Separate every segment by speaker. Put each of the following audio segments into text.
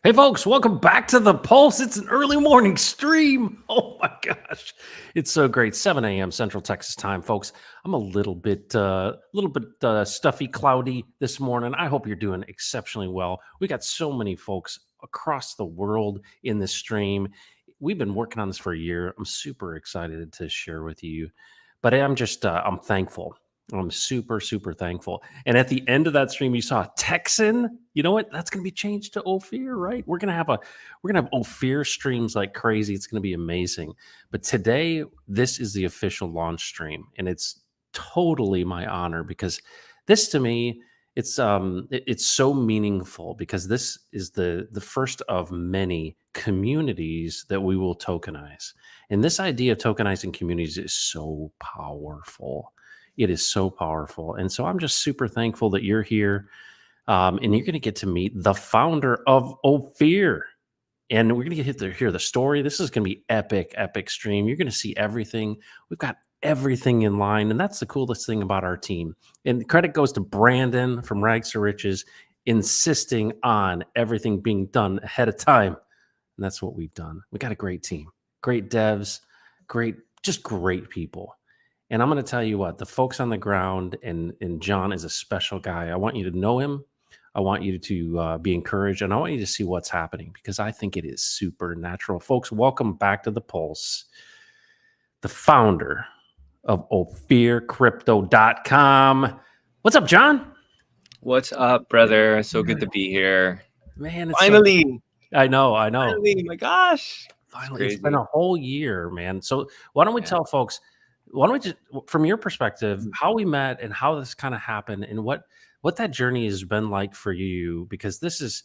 Speaker 1: Hey, folks, welcome back to the Pulse. It's an early morning stream. Oh my gosh, it's so great. 7 a.m. Central Texas time, folks. I'm a little bit stuffy, cloudy this morning. I hope you're doing exceptionally well. We got so many folks across the world in this stream. We've been working on this for a year. I'm super excited to share with you, but I'm thankful. I'm super, super thankful. And at the end of that stream, you saw Texan. You know what? That's going to be changed to Ophir, right? We're gonna have Ophir streams like crazy. It's going to be amazing. But today, this is the official launch stream, and it's totally my honor because this to me, it's so meaningful because this is the first of many communities that we will tokenize. And this idea of tokenizing communities is so powerful. It is so powerful. And so I'm just super thankful that you're here. And you're going to get to meet the founder of Ophir. And we're going to get to hear the story. This is going to be epic, epic stream. You're going to see everything. We've got everything in line. And that's the coolest thing about our team. And credit goes to Brandon from Rags to Riches, insisting on everything being done ahead of time. And that's what we've done. We got a great team, great devs, just great people. And I'm going to tell you what, the folks on the ground, and John is a special guy. I want you to know him. I want you to be encouraged, and I want you to see what's happening because I think it is supernatural. Folks, welcome back to the Pulse. The founder of OphirCrypto.com. What's up, John?
Speaker 2: What's up, brother? So good to be here.
Speaker 1: Man, it's
Speaker 2: Finally.
Speaker 1: I know.
Speaker 2: Finally, my gosh.
Speaker 1: Finally, it's been a whole year, man. So why don't we tell folks, why don't we just, from your perspective, how we met and how this kind of happened and what that journey has been like for you? Because this is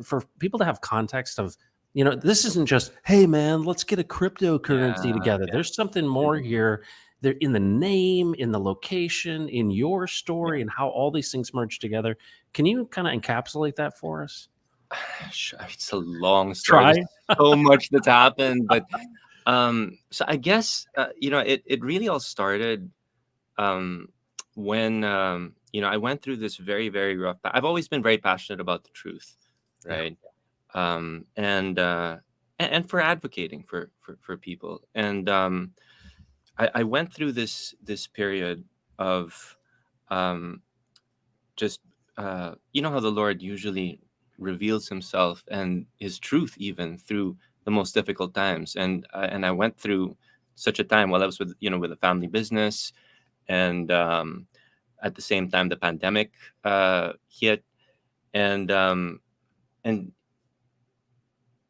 Speaker 1: for people to have context of, this isn't just, hey man, let's get a cryptocurrency together. There's something more here. There in the name, in the location, in your story, and how all these things merge together. Can you kind of encapsulate that for us?
Speaker 2: It's a long story. There's so much that's happened, but so I guess it really all started when I went through this very, very rough. I've always been very passionate about the truth, right? Yeah. And for advocating for people, and I went through this period of just how the Lord usually reveals himself and his truth even through the most difficult times, and I went through such a time while I was with a family business, and at the same time the pandemic hit, and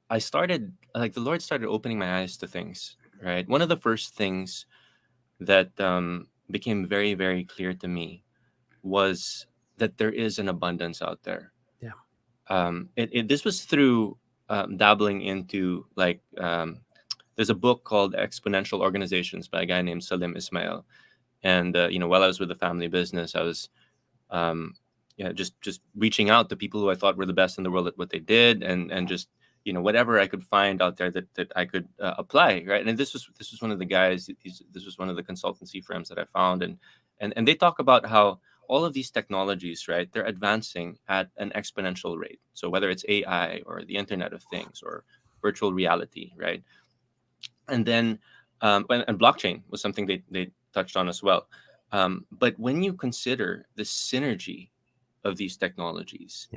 Speaker 2: I started, like, the Lord started opening my eyes to things, right? One of the first things that became very, very clear to me was that there is an abundance out there. This was through dabbling into, like, there's a book called Exponential Organizations by a guy named Salim Ismail, and while I was with the family business, I was just reaching out to people who I thought were the best in the world at what they did, and just whatever I could find out there that I could apply, right? And this was one of the guys. This was one of the consultancy firms that I found, and they talk about how all of these technologies, right, they're advancing at an exponential rate. So whether it's AI or the Internet of Things or virtual reality, right? And then, and blockchain was something they touched on as well. But when you consider the synergy of these technologies,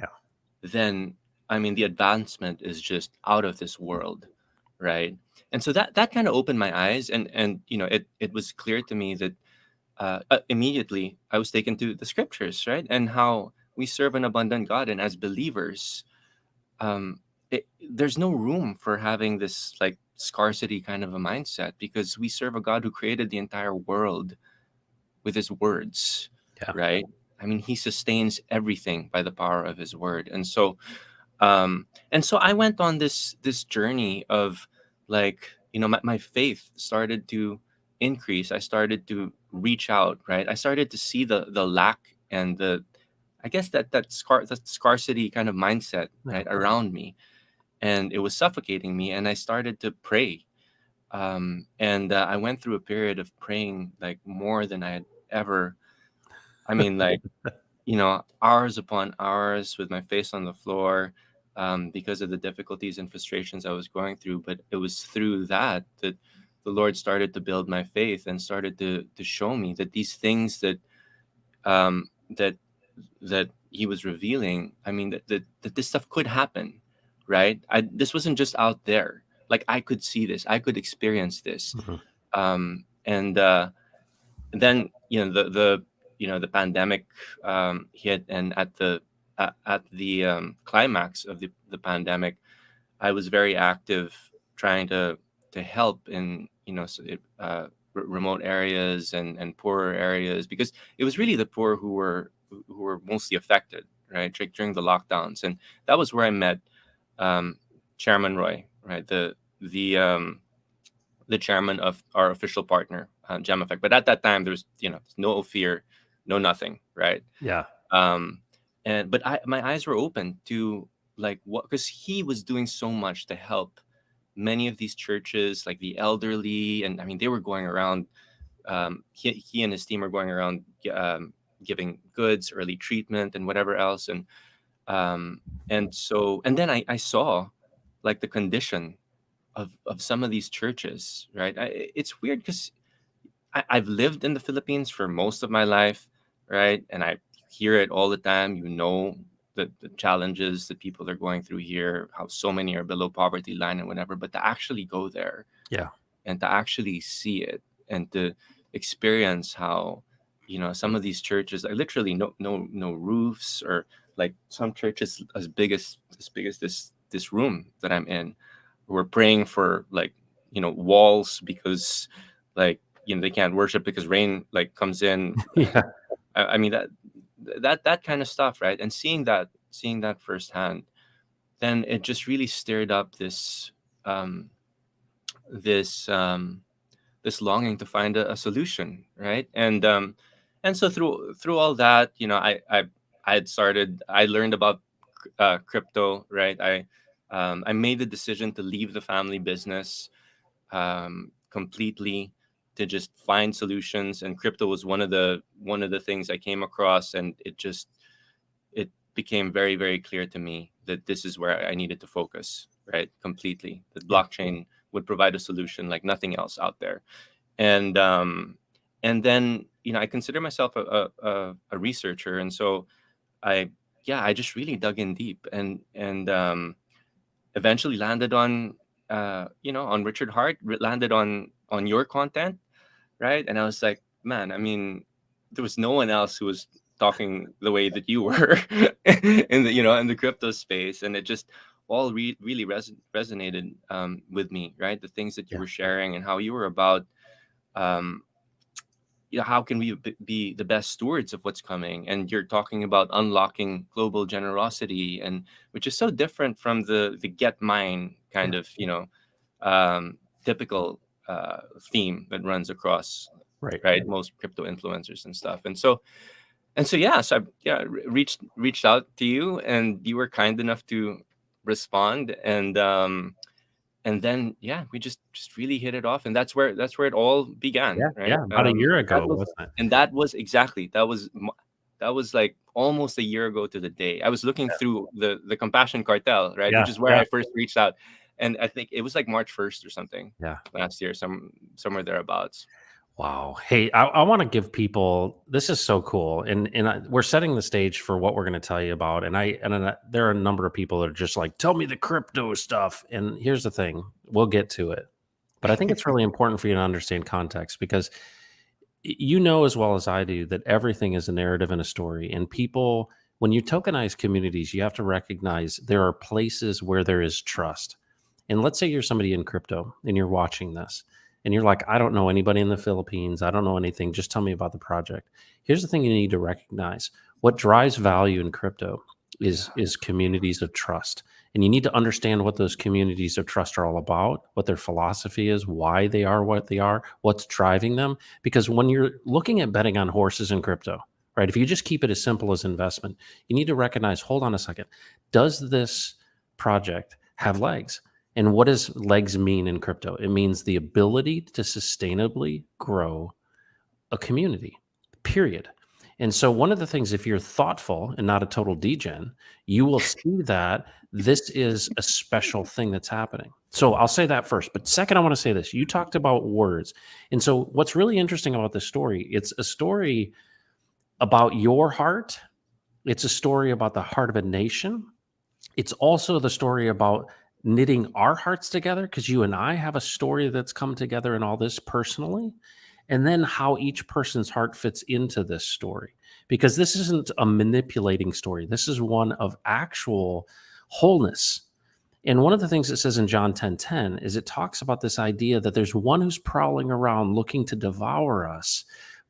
Speaker 2: then, I mean, the advancement is just out of this world, right? And so that kind of opened my eyes, and it was clear to me that immediately I was taken to the scriptures, right? And how we serve an abundant God. And as believers, there's no room for having this, like, scarcity kind of a mindset, because we serve a God who created the entire world with his words, right? I mean, he sustains everything by the power of his word. And so I went on this journey of, like, my faith started to increase. I started to reach out, right? I started to see the lack and the, I guess, that scarcity kind of mindset, right, around me, and it was suffocating me. And I started to pray, and I went through a period of praying, like, more than I had ever. I mean, like, hours upon hours with my face on the floor, because of the difficulties and frustrations I was going through. But it was through that that the Lord started to build my faith and started to show me that these things that that He was revealing. I mean, that this stuff could happen, right? This wasn't just out there. Like I could see this, I could experience this,
Speaker 1: Mhm.
Speaker 2: and then the pandemic hit, and at the climax of the pandemic, I was very active trying to help in remote areas and poorer areas, because it was really the poor who were mostly affected, right, during the lockdowns. And that was where I met um, Chairman Roy, right, the chairman of our official partner, Gem Effect. But at that time, there's no Ophir, no nothing, right?
Speaker 1: Yeah.
Speaker 2: Um, and but my eyes were open to like what, because he was doing so much to help many of these churches, like the elderly, and I mean they were going around. He and his team are going around giving goods, early treatment, and whatever else, um, and then I saw like the condition of some of these churches, right? It's weird because I've lived in the Philippines for most of my life, right? And I hear it all the time. The challenges that people are going through here, how so many are below poverty line and whatever. But to actually go there
Speaker 1: Yeah.
Speaker 2: and to actually see it and to experience how some of these churches, like literally no roofs, or like some churches as big as this room that I'm in, we're praying for like walls, because like they can't worship because rain like comes in.
Speaker 1: Yeah.
Speaker 2: I mean that kind of stuff, right? And seeing that firsthand, then it just really stirred up um this this longing to find a solution, right? And so through all that, I learned about crypto, right? I made the decision to leave the family business completely, to just find solutions, and crypto was one of the things I came across, and it became very, very clear to me that this is where I needed to focus, right? Completely. That
Speaker 1: Yeah.
Speaker 2: blockchain would provide a solution like nothing else out there. And then I consider myself a researcher, and so I I just really dug in deep, and eventually landed on Richard Hart, landed on your content, right? And I was like, man, I mean, there was no one else who was talking the way that you were in the crypto space, and it just all really resonated with me, right? The things that you
Speaker 1: Yeah.
Speaker 2: were sharing and how you were about um, how can we be the best stewards of what's coming, and you're talking about unlocking global generosity, and which is so different from the get mine
Speaker 1: Yeah.
Speaker 2: kind of typical theme that runs across,
Speaker 1: Right.
Speaker 2: right, most crypto influencers and stuff. And so yeah, so I reached out to you, and you were kind enough to respond, and then we just really hit it off, and that's where it all began,
Speaker 1: Yeah.
Speaker 2: right?
Speaker 1: Yeah. About a year
Speaker 2: That
Speaker 1: ago,
Speaker 2: was
Speaker 1: wasn't it?
Speaker 2: and that was exactly that was like almost a year ago to the day. I was looking
Speaker 1: Yeah.
Speaker 2: through the Compassion Cartel, right,
Speaker 1: Yeah.
Speaker 2: which is where
Speaker 1: Yeah.
Speaker 2: I first reached out, and I think it was like March 1st or something
Speaker 1: Yeah.
Speaker 2: last year, somewhere thereabouts.
Speaker 1: Wow. Hey, I want to give people, this is so cool. We're setting the stage for what we're going to tell you about. There are a number of people that are just like, tell me the crypto stuff. And here's the thing, we'll get to it. But I think it's really important for you to understand context, because you know as well as I do that everything is a narrative and a story. And people, when you tokenize communities, you have to recognize there are places where there is trust. And let's say you're somebody in crypto and you're watching this and you're like, I don't know anybody in the Philippines. I don't know anything. Just tell me about the project. Here's the thing you need to recognize: what drives value in crypto is communities of trust. And you need to understand what those communities of trust are all about, what their philosophy is, why they are what they are, what's driving them. Because when you're looking at betting on horses in crypto, right, if you just keep it as simple as investment, you need to recognize, hold on a second, does this project have legs? And what does legs mean in crypto? It means the ability to sustainably grow a community, period. And so, one of the things, if you're thoughtful and not a total degen, you will see that this is a special thing that's happening. So, I'll say that first. But second, I want to say this. You talked about words. And so, what's really interesting about this story, it's a story about your heart, it's a story about the heart of a nation. It's also the story about knitting our hearts together because you and I have a story that's come together in all this personally, and then how each person's heart fits into this story. Because this isn't a manipulating story, this is one of actual wholeness. And one of the things it says in John 10:10 is it talks about this idea that there's one who's prowling around looking to devour us.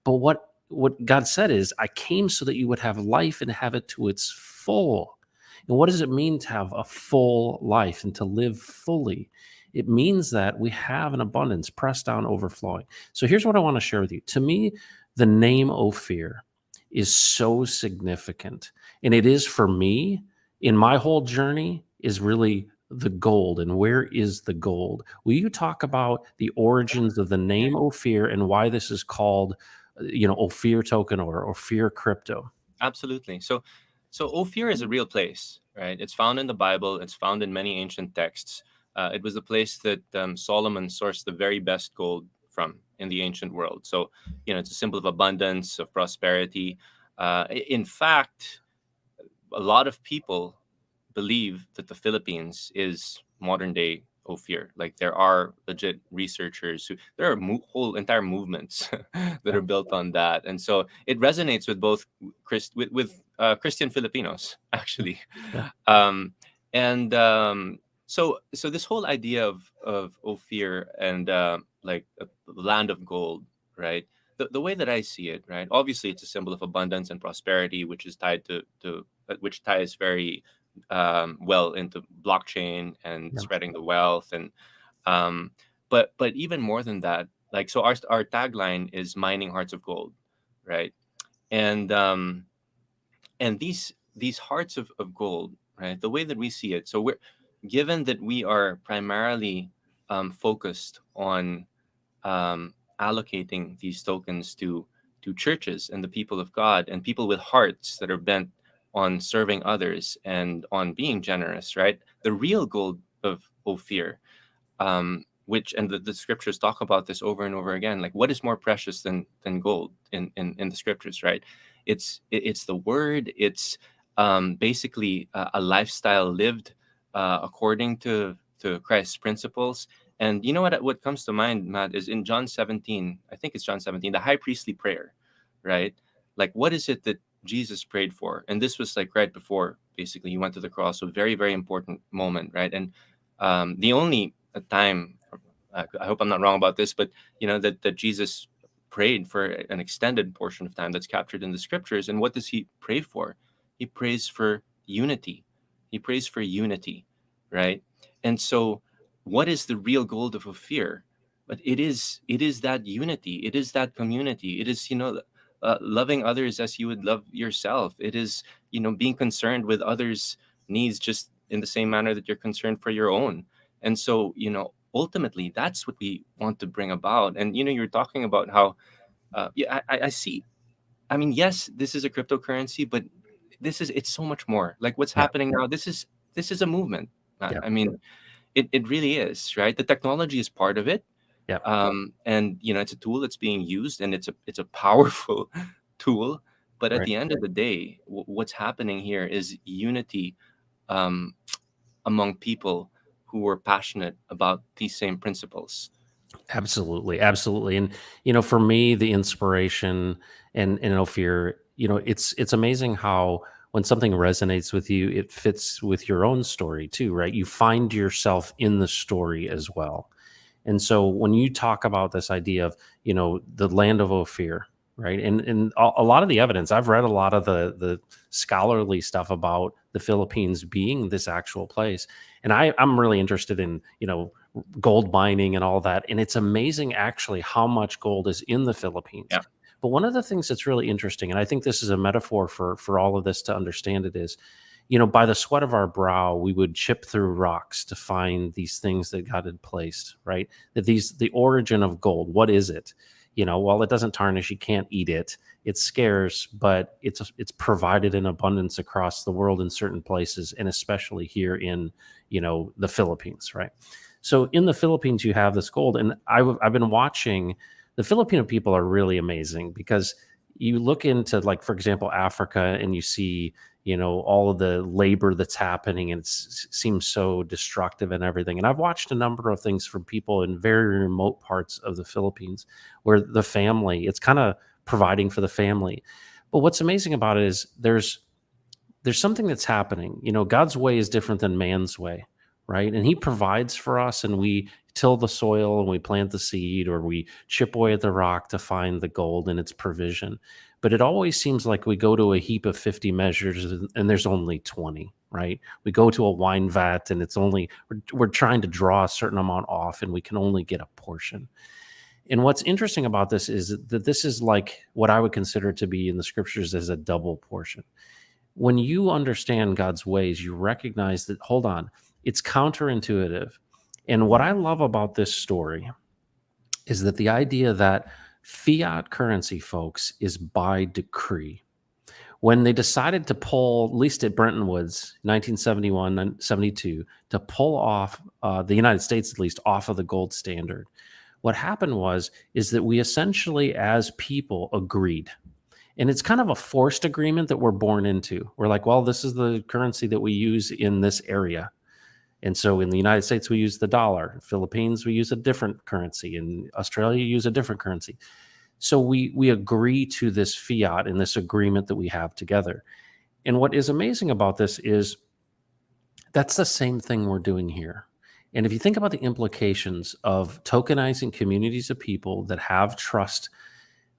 Speaker 1: But what God said is, I came so that you would have life and have it to its full. And what does it mean to have a full life and to live fully? It means that we have an abundance, pressed down, overflowing. So here's what I want to share with you. To me, the name Ophir is so significant. And it is for me in my whole journey is really the gold. And where is the gold? Will you talk about the origins of the name Ophir and why this is called, Ophir token or Ophir crypto?
Speaker 2: Absolutely. So Ophir is a real place, right? It's found in the Bible. It's found in many ancient texts. It was the place that Solomon sourced the very best gold from in the ancient world. So, it's a symbol of abundance, of prosperity. In fact, a lot of people believe that the Philippines is modern day Ophir. Like there are legit researchers who there are whole entire movements that
Speaker 1: Yeah.
Speaker 2: are built on that, and so it resonates with both Christian Filipinos actually.
Speaker 1: Yeah.
Speaker 2: Um, and so this whole idea of Ophir and like the land of gold, right? The way that I see it, right? Obviously, it's a symbol of abundance and prosperity, which is tied to which ties very well into blockchain and
Speaker 1: Yeah.
Speaker 2: spreading the wealth and um, but even more than that, like so our tagline is mining hearts of gold, right? And these hearts of gold, right? The way that we see it, so we're given that we are primarily focused on allocating these tokens to churches and the people of God and people with hearts that are bent on serving others and on being generous, right? The real gold of Ophir, which and the scriptures talk about this over and over again. Like, what is more precious than gold in the scriptures, right? It's the word. It's basically a lifestyle lived according to Christ's principles. And you know what comes to mind, Matt, is in John 17. I think it's John 17, the high priestly prayer, right? Like, what is it that Jesus prayed for? And this was like right before basically he went to the cross. So very, very important moment, right? And the only time, I hope I'm not wrong about this, but that Jesus prayed for an extended portion of time that's captured in the scriptures. And what does he pray for? He prays for unity. He prays for unity, right? And so, what is the real goal of Ophir? But it is that unity. It is that community. It is loving others as you would love yourself. It is being concerned with others' needs just in the same manner that you're concerned for your own. And so ultimately that's what we want to bring about. And you're talking about how yeah, I see. I mean, yes, this is a cryptocurrency, but it's so much more. Like what's
Speaker 1: Yeah.
Speaker 2: happening now, this is a movement.
Speaker 1: Yeah.
Speaker 2: I mean, it really is, right? The technology is part of it.
Speaker 1: Yeah.
Speaker 2: And it's a tool that's being used, and it's a powerful tool. But at
Speaker 1: Right.
Speaker 2: the end of the day, what's happening here is unity um, among people who are passionate about these same principles.
Speaker 1: Absolutely, absolutely. And for me, the inspiration and Ophir, it's amazing how when something resonates with you, it fits with your own story too, right? You find yourself in the story as well. And so when you talk about this idea of, the land of Ophir, right? And a lot of the evidence, I've read a lot of the scholarly stuff about the Philippines being this actual place. And I'm really interested in, gold mining and all that. And it's amazing actually how much gold is in the Philippines.
Speaker 2: Yeah.
Speaker 1: But one of the things that's really interesting, and I think this is a metaphor for all of this to understand it is, by the sweat of our brow, we would chip through rocks to find these things that God had placed, right? The origin of gold, what is it? While it doesn't tarnish, you can't eat it. It's scarce, but it's provided in abundance across the world in certain places, and especially here in the Philippines, right? So in the Philippines, you have this gold, and I've been watching. The Filipino people are really amazing because you look into, like, for example, Africa, and you see all of the labor that's happening, and it seems so destructive and everything. And I've watched a number of things from people in very remote parts of the Philippines where the family, it's kind of providing for the family. But what's amazing about it is there's something that's happening. God's way is different than man's way, right? And he provides for us, and we till the soil and we plant the seed, or we chip away at the rock to find the gold and its provision. But it always seems like we go to a heap of 50 measures, and there's only 20, right? We go to a wine vat, and we're trying to draw a certain amount off, and we can only get a portion. And what's interesting about this is that this is like what I would consider to be in the scriptures as a double portion. When you understand God's ways, you recognize that, hold on, it's counterintuitive. And what I love about this story is that the idea that fiat currency, folks, is by decree. When they decided to pull, at least at Bretton Woods, 1971 and 72, to pull off the United States, at least, off of the gold standard, what happened is that we essentially, as people, agreed. And it's kind of a forced agreement that we're born into. We're like, well, this is the currency that we use in this area. And so in the United States, we use the dollar. Philippines, we use a different currency. In Australia, you use a different currency. So we agree to this fiat and this agreement that we have together. And what is amazing about this is that's the same thing we're doing here. And if you think about the implications of tokenizing communities of people that have trust,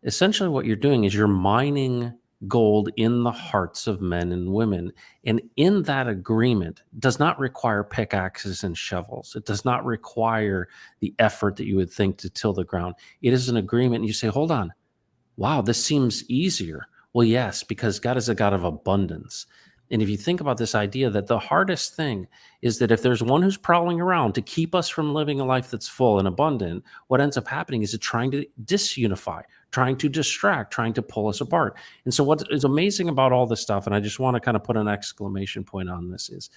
Speaker 1: essentially what you're doing is you're mining gold in the hearts of men and women. And in that agreement does not require pickaxes and shovels. It does not require the effort that you would think to till the ground. It is an agreement. And you say, hold on, wow, this seems easier. Well, yes, because God is a God of abundance. And if you think about this idea that the hardest thing is that if there's one who's prowling around to keep us from living a life that's full and abundant, what ends up happening is it trying to disunify, trying to distract, trying to pull us apart. And so what is amazing about all this stuff, and I just want to kind of put an exclamation point on this, is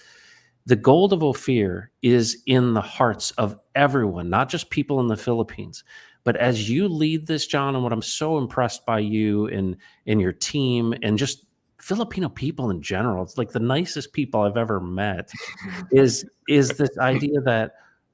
Speaker 1: the gold of Ophir is in the hearts of everyone, not just people in the Philippines. But as you lead this, John, and what I'm so impressed by you and your team and just Filipino people in general, it's like the nicest people I've ever met, is this idea that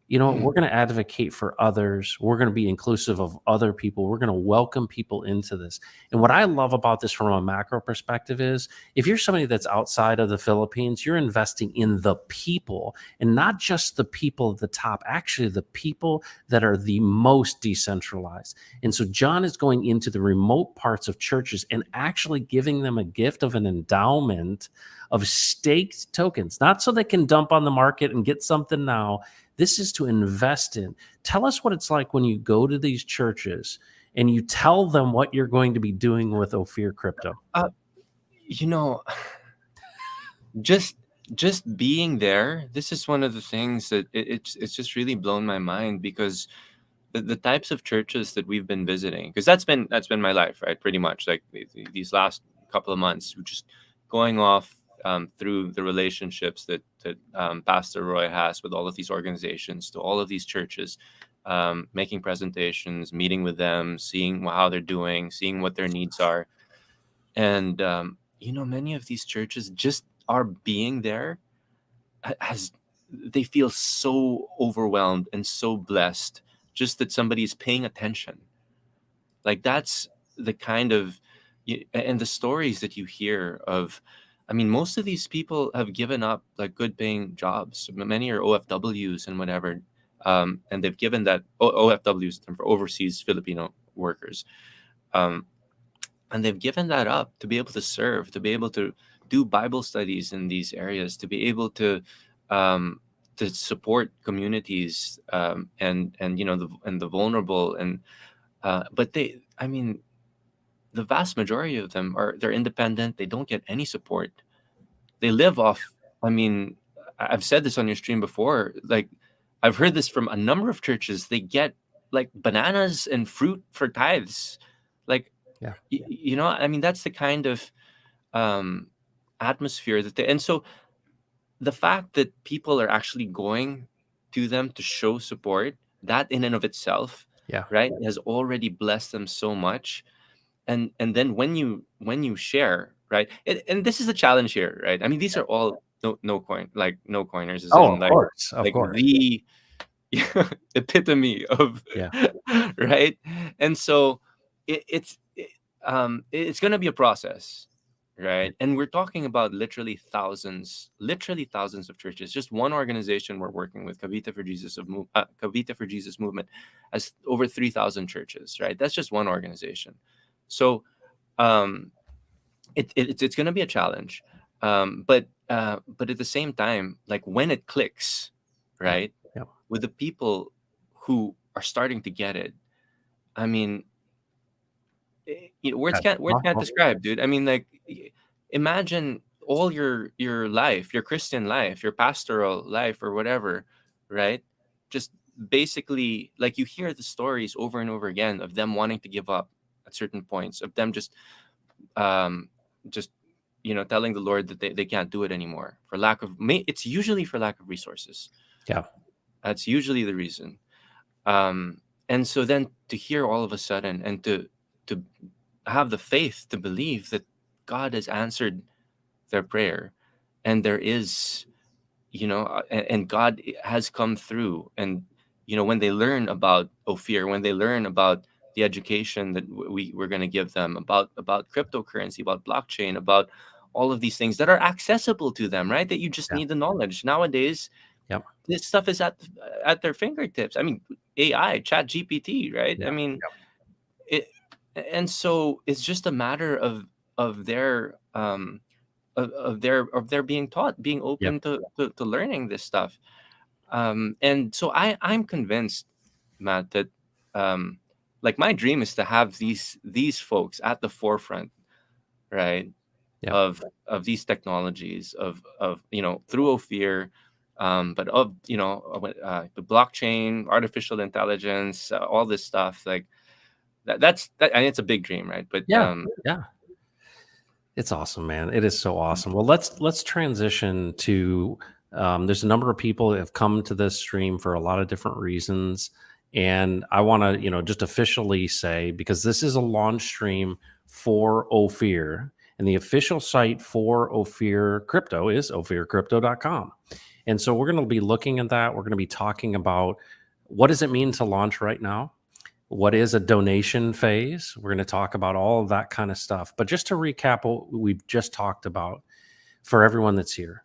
Speaker 1: we're going to advocate for others, we're going to be inclusive of other people, we're going to welcome people into this. And what I love about this from a macro perspective is if you're somebody that's outside of the Philippines, you're investing in the people, and not just the people at the top, actually the people that are the most decentralized. And so John is going into the remote parts of churches and actually giving them a gift of an endowment of staked tokens, not so they can dump on the market and get something now. This is to invest in. Tell us what it's like when you go to these churches and you tell them what you're going to be doing with Ophir Crypto.
Speaker 2: Uh, you know, just being there, this is one of the things that it's just really blown my mind, because the types of churches that we've been visiting, because that's been my life, right? Pretty much, like these last couple of months, just going off through the relationships that Pastor Roy has with all of these organizations, to all of these churches, making presentations, meeting with them, seeing how they're doing, seeing what their needs are. And many of these churches, just are being there, has they feel so overwhelmed and so blessed just that somebody is paying attention. Like, that's the kind of and the stories that you hear of. I mean, most of these people have given up like good paying jobs. Many are OFWs and whatever, and they've given that OFWs for overseas Filipino workers, um, and they've given that up to be able to serve, to be able to do Bible studies in these areas, to be able um, to support communities, and the vulnerable. And but I mean, the vast majority of them they're independent. They don't get any support. They live off. I mean, I've said this on your stream before. Like, I've heard this from a number of churches. They get like bananas and fruit for tithes. Like,
Speaker 1: Yeah.
Speaker 2: I mean, that's the kind of um, atmosphere that and so the fact that people are actually going to them to show support, that in and of itself,
Speaker 1: Yeah.
Speaker 2: right, has already blessed them so much. And then when you share, right, and this is the challenge here, right? I mean, these are all no coiners, as
Speaker 1: Oh,
Speaker 2: in
Speaker 1: of course. Of
Speaker 2: like
Speaker 1: course.
Speaker 2: the epitome of
Speaker 1: Yeah.
Speaker 2: right. And so it's going to be a process,
Speaker 1: Yeah.
Speaker 2: right? And we're talking about literally thousands of churches. Just one organization we're working with, Kavita for Jesus movement, has over 3,000 churches, right? That's just one organization. So um it's going to be a challenge, but at the same time, like when it clicks,
Speaker 1: Yeah.
Speaker 2: right,
Speaker 1: Yeah.
Speaker 2: with the people who are starting to get it, I mean, words
Speaker 1: That's
Speaker 2: can't
Speaker 1: awesome.
Speaker 2: describe, dude. I mean, like, imagine all your life, your Christian life, your pastoral life, or whatever, right? Just basically, like, you hear the stories over and over again of them wanting to give up at certain points, of them um just telling the Lord that they can't do it anymore for lack of it's usually for lack of resources.
Speaker 1: Yeah.
Speaker 2: That's usually the reason. um and so then to hear all of a sudden, and to have the faith to believe that God has answered their prayer, and there is, and God has come through. And when they learn about Ophir, when they learn about the education that we're going to give them about cryptocurrency, about blockchain, about all of these things that are accessible to them, right? That you just
Speaker 1: Yeah.
Speaker 2: need the knowledge nowadays.
Speaker 1: Yep.
Speaker 2: This stuff is at their fingertips. I mean, AI, Chat GPT, right?
Speaker 1: Yeah.
Speaker 2: I mean, it, and so it's just a matter of their of their being taught, being
Speaker 1: Yep.
Speaker 2: open to learning this stuff. And so I'm convinced, Matt, that um like my dream is to have these folks at the forefront, right,
Speaker 1: Yep.
Speaker 2: of these technologies, of through Ophir, but of the blockchain, artificial intelligence, all this stuff, like that, and it's a big dream, right? But
Speaker 1: Yeah. Yeah. It's awesome, man. It is so awesome. Well, let's transition to. There's a number of people that have come to this stream for a lot of different reasons, and I want to, just officially say, because this is a launch stream for Ophir, and the official site for Ophir Crypto is ophircrypto.com. And so we're going to be looking at that. We're going to be talking about what does it mean to launch right now, what is a donation phase. We're going to talk about all of that kind of stuff. But just to recap what we've just talked about for everyone that's here.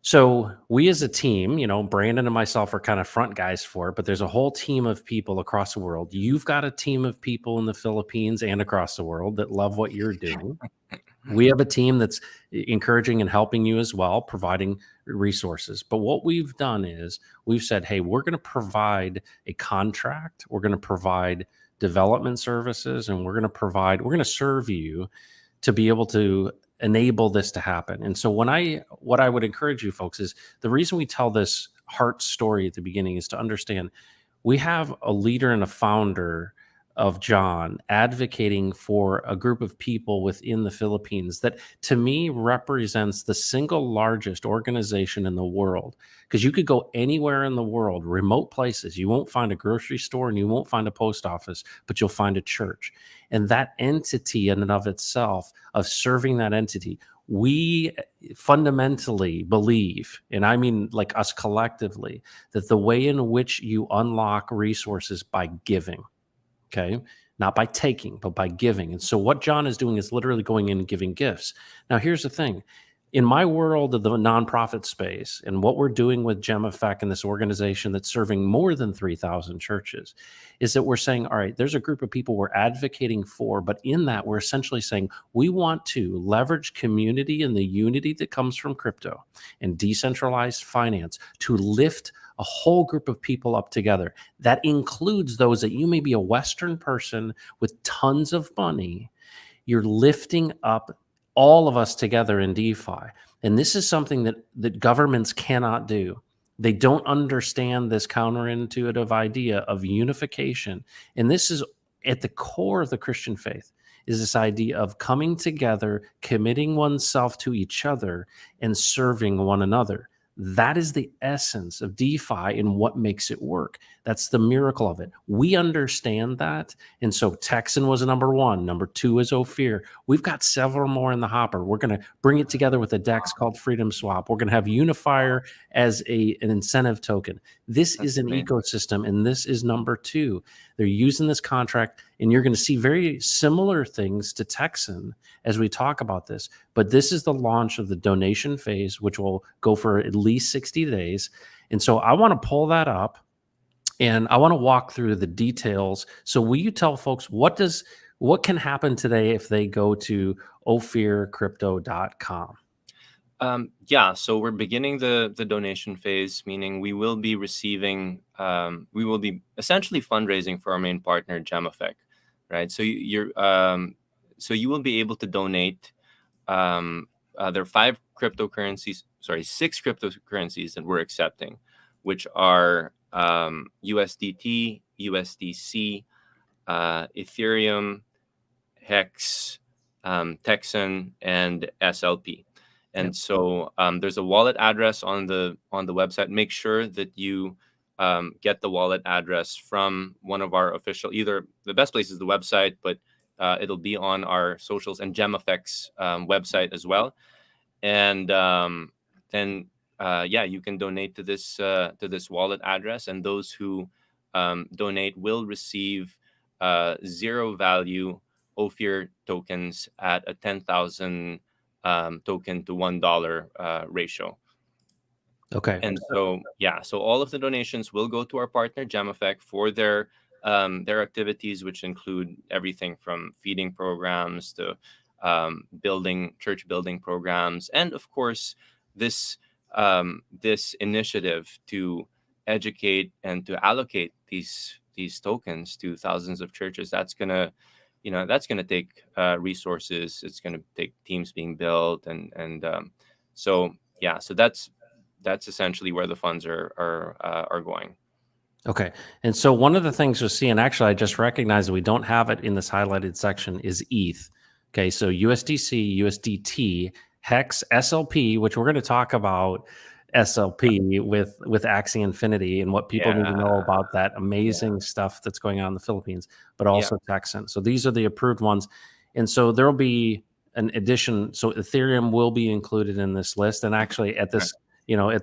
Speaker 1: So we as a team, Brandon and myself are kind of front guys for it, but there's a whole team of people across the world. You've got a team of people in the Philippines and across the world that love what you're doing. We have a team that's encouraging and helping you as well, providing resources. But what we've done is we've said, hey, we're going to provide a contract, we're going to provide development services, and we're going to serve you to be able to enable this to happen. And so what I would encourage you folks is the reason we tell this heart story at the beginning is to understand we have a leader and a founder of John advocating for a group of people within the Philippines that to me represents the single largest organization in the world. Because you could go anywhere in the world, remote places, you won't find a grocery store and you won't find a post office, but you'll find a church. And that entity in and of itself, of serving that entity, we fundamentally believe, and I mean like us collectively, that the way in which you unlock resources by giving. Okay. Not by taking, but by giving. And so what John is doing is literally going in and giving gifts. Now, here's the thing. In my world of the nonprofit space and what we're doing with Gem Effect and this organization that's serving more than 3,000 churches is that we're saying, all right, there's a group of people we're advocating for, but in that we're essentially saying we want to leverage community and the unity that comes from crypto and decentralized finance to lift a whole group of people up together. That includes those that you may be a Western person with tons of money. You're lifting up all of us together in DeFi. And this is something that governments cannot do. They don't understand this counterintuitive idea of unification. And this is at the core of the Christian faith, is this idea of coming together, committing oneself to each other, and serving one another. That is the essence of DeFi and what makes it work. That's the miracle of it. We understand that. And so Texan was number one. Number two is Ophir. We've got several more in the hopper. We're going to bring it together with a DEX called Freedom Swap. We're going to have Unifier as an incentive token. This is
Speaker 2: That's
Speaker 1: an
Speaker 2: amazing.
Speaker 1: ecosystem, and this is number two. They're using this contract, and you're going to see very similar things to Texan as we talk about this. But this is the launch of the donation phase, which will go for at least 60 days. And so I want to pull that up, and I want to walk through the details. So will you tell folks what can happen today if they go to ophircrypto.com?
Speaker 2: Yeah, so we're beginning the donation phase, meaning we will be receiving, we will be essentially fundraising for our main partner, GemEffect, right? So so you will be able to donate. There are six cryptocurrencies that we're accepting, which are USDT, USDC, Ethereum, Hex, Texan, and SLP. And
Speaker 1: Yep.
Speaker 2: so there's a wallet address on the website. Make sure that you get the wallet address from one of our official. Either the best place is the website, but it'll be on our socials and GemEffect's website as well. And then yeah, you can donate to this wallet address, and those who donate will receive zero value Ophir tokens at a 10,000 token to $1 ratio.
Speaker 1: Okay.
Speaker 2: And so, yeah, so all of the donations will go to our partner GemEffect for their activities, which include everything from feeding programs to church building programs, and of course, this this initiative to educate and to allocate these tokens to thousands of churches. That's gonna take resources. It's gonna take teams being built, and so yeah, so that's essentially where the funds are going.
Speaker 1: Okay. And so one of the things you'll see, and actually I just recognized that we don't have it in this highlighted section, is ETH. Okay. So USDC, USDT, Hex, SLP, which we're going to talk about SLP with Axie Infinity and what people need to know
Speaker 2: Yeah,
Speaker 1: about that amazing stuff that's going on in the Philippines, but
Speaker 2: yeah,
Speaker 1: also Texan. So these are the approved ones. And so there'll be an addition. So Ethereum will be included in this list. And actually at
Speaker 2: okay.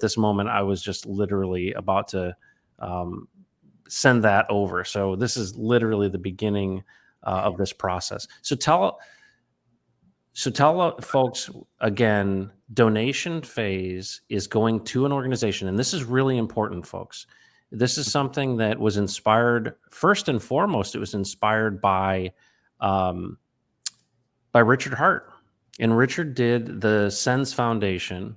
Speaker 1: this moment, I was just literally about to um, send that over. So this is literally the beginning of this process. So tell folks again, donation phase is going to an organization, and this is really important, folks. This is something that was inspired first and foremost. It was inspired um, by Richard Hart, and Richard did the Sens Foundation,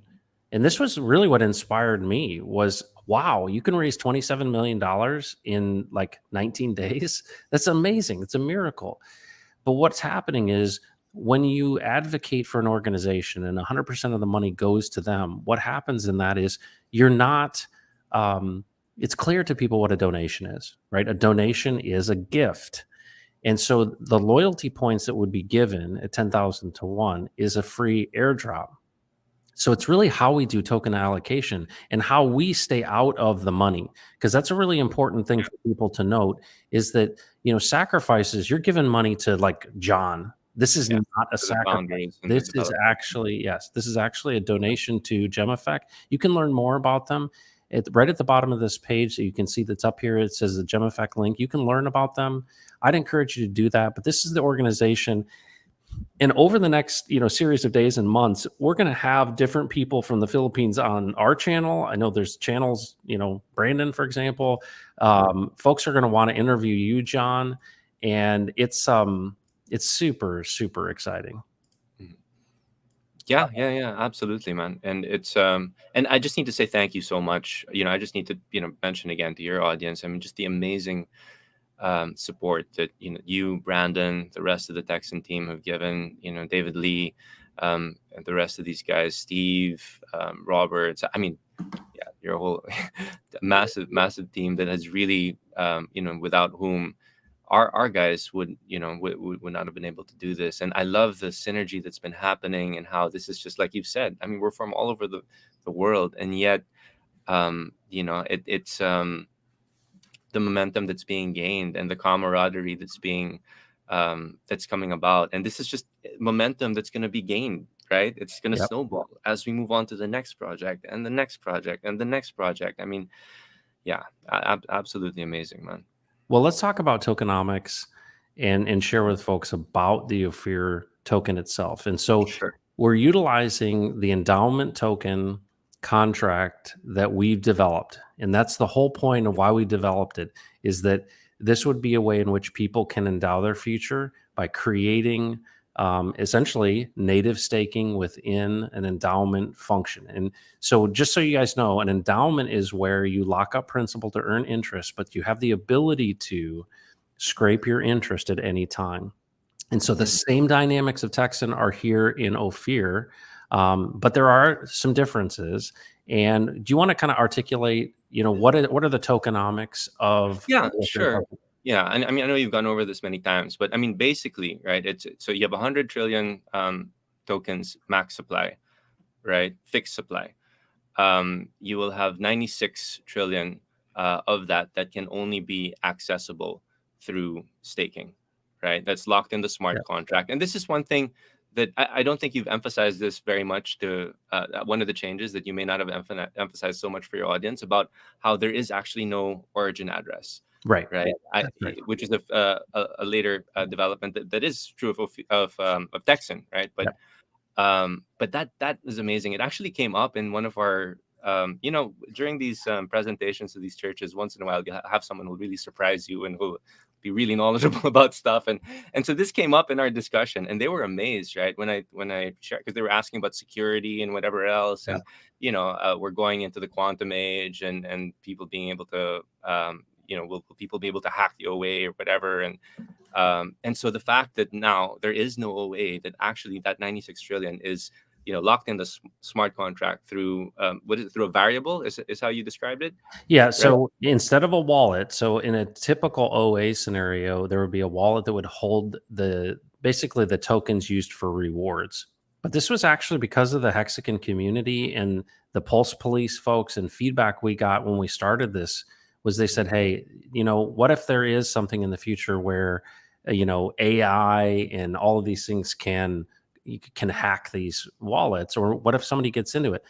Speaker 1: and this was really what inspired me. Was wow, you can raise $27 million in like 19 days. That's amazing. It's a miracle. But what's happening is when you advocate for an organization and 100% of the money goes to them, what happens in that is you're not, it's clear to people what a donation is, right? A donation is a gift. And so the loyalty points that would be given at 10,000 to 1 is a free airdrop. So it's really how we do token allocation and how we stay out of the money, because that's a really important thing for people to note, is that, sacrifices, you're giving money to like John. This is
Speaker 2: Yeah,
Speaker 1: not a
Speaker 2: to the
Speaker 1: sacrifice.
Speaker 2: founders and the
Speaker 1: This is
Speaker 2: developers.
Speaker 1: actually, yes, this is actually a donation to GemEffect. You can learn more about them right at the bottom of this page. So you can see that's up here. It says the GemEffect link. You can learn about them. I'd encourage you to do that. But this is the organization, and over the next series of days and months, we're going to have different people from the Philippines on our channel. I know there's channels, Brandon, for example. Folks are going to want to interview you, John, and it's super, super exciting.
Speaker 2: Mhm. Yeah, absolutely, man. And it's and I just need to say thank you so much. I just need to mention again to your audience. I mean, just the amazing support that you, Brandon, the rest of the Texan team have given. David Lee, and the rest of these guys, Steve, Roberts. I mean, yeah, your whole massive team that has really, without whom our guys would not have been able to do this. And I love the synergy that's been happening, and how this is just like you've said. I mean, we're from all over the world, and yet, it's the momentum that's being gained, and the camaraderie that's coming about. And this is just momentum that's going to be gained, right? It's going to
Speaker 1: Yep.
Speaker 2: snowball as we move on to the next project, and the next project, and the next project. I mean, yeah, absolutely amazing, man.
Speaker 1: Well, let's talk about tokenomics and share with folks about the Ophir token itself. And so
Speaker 2: Sure.
Speaker 1: we're utilizing the endowment token contract that we've developed. And that's the whole point of why we developed it, is that this would be a way in which people can endow their future by creating essentially native staking within an endowment function. And so, just so you guys know, an endowment is where you lock up principal to earn interest, but you have the ability to scrape your interest at any time. And so, the
Speaker 2: Mhm.
Speaker 1: same dynamics of Texan are here in Ophir, but there are some differences. And do you want to kind of articulate, what are the tokenomics of
Speaker 2: Yeah,
Speaker 1: the Ophir
Speaker 2: sure.
Speaker 1: token?
Speaker 2: Yeah, and I mean, I know you've gone over this many times, but I mean, basically, right? It's so you have 100 trillion tokens max supply, right? Fixed supply. You will have 96 trillion of that can only be accessible through staking, right? That's locked in the
Speaker 1: Yeah.
Speaker 2: smart contract. And this is one thing that I don't think you've emphasized this very much to one of the changes that you may not have emphasized so much for your audience, about how there is actually no origin address,
Speaker 1: Right.
Speaker 2: right?
Speaker 1: That's right.
Speaker 2: Which is a later development that is true of Texan, right?
Speaker 1: Yeah.
Speaker 2: But that is amazing. It actually came up in one of our, during these presentations to these churches. Once in a while, you have someone who will really surprise you and who be really knowledgeable about stuff. And so this came up in our discussion, and they were amazed, right? When I shared, because they were asking about security and whatever else,
Speaker 1: Yeah.
Speaker 2: and we're going into the quantum age, and people being able to, will people be able to hack the OA or whatever, and so the fact that now there is no OA, that actually that 96 trillion is, locked in the smart contract through, what is it, through a variable, is how you described it,
Speaker 1: Yeah,
Speaker 2: right?
Speaker 1: so instead of a wallet, so in a typical OA scenario, there would be a wallet that would hold basically the tokens used for rewards. But this was actually because of the Hexagon community and the Pulse Police folks, and feedback we got when we started this was they said, "Hey, what if there is something in the future where AI and all of these things can hack these wallets, or what if somebody gets into it?"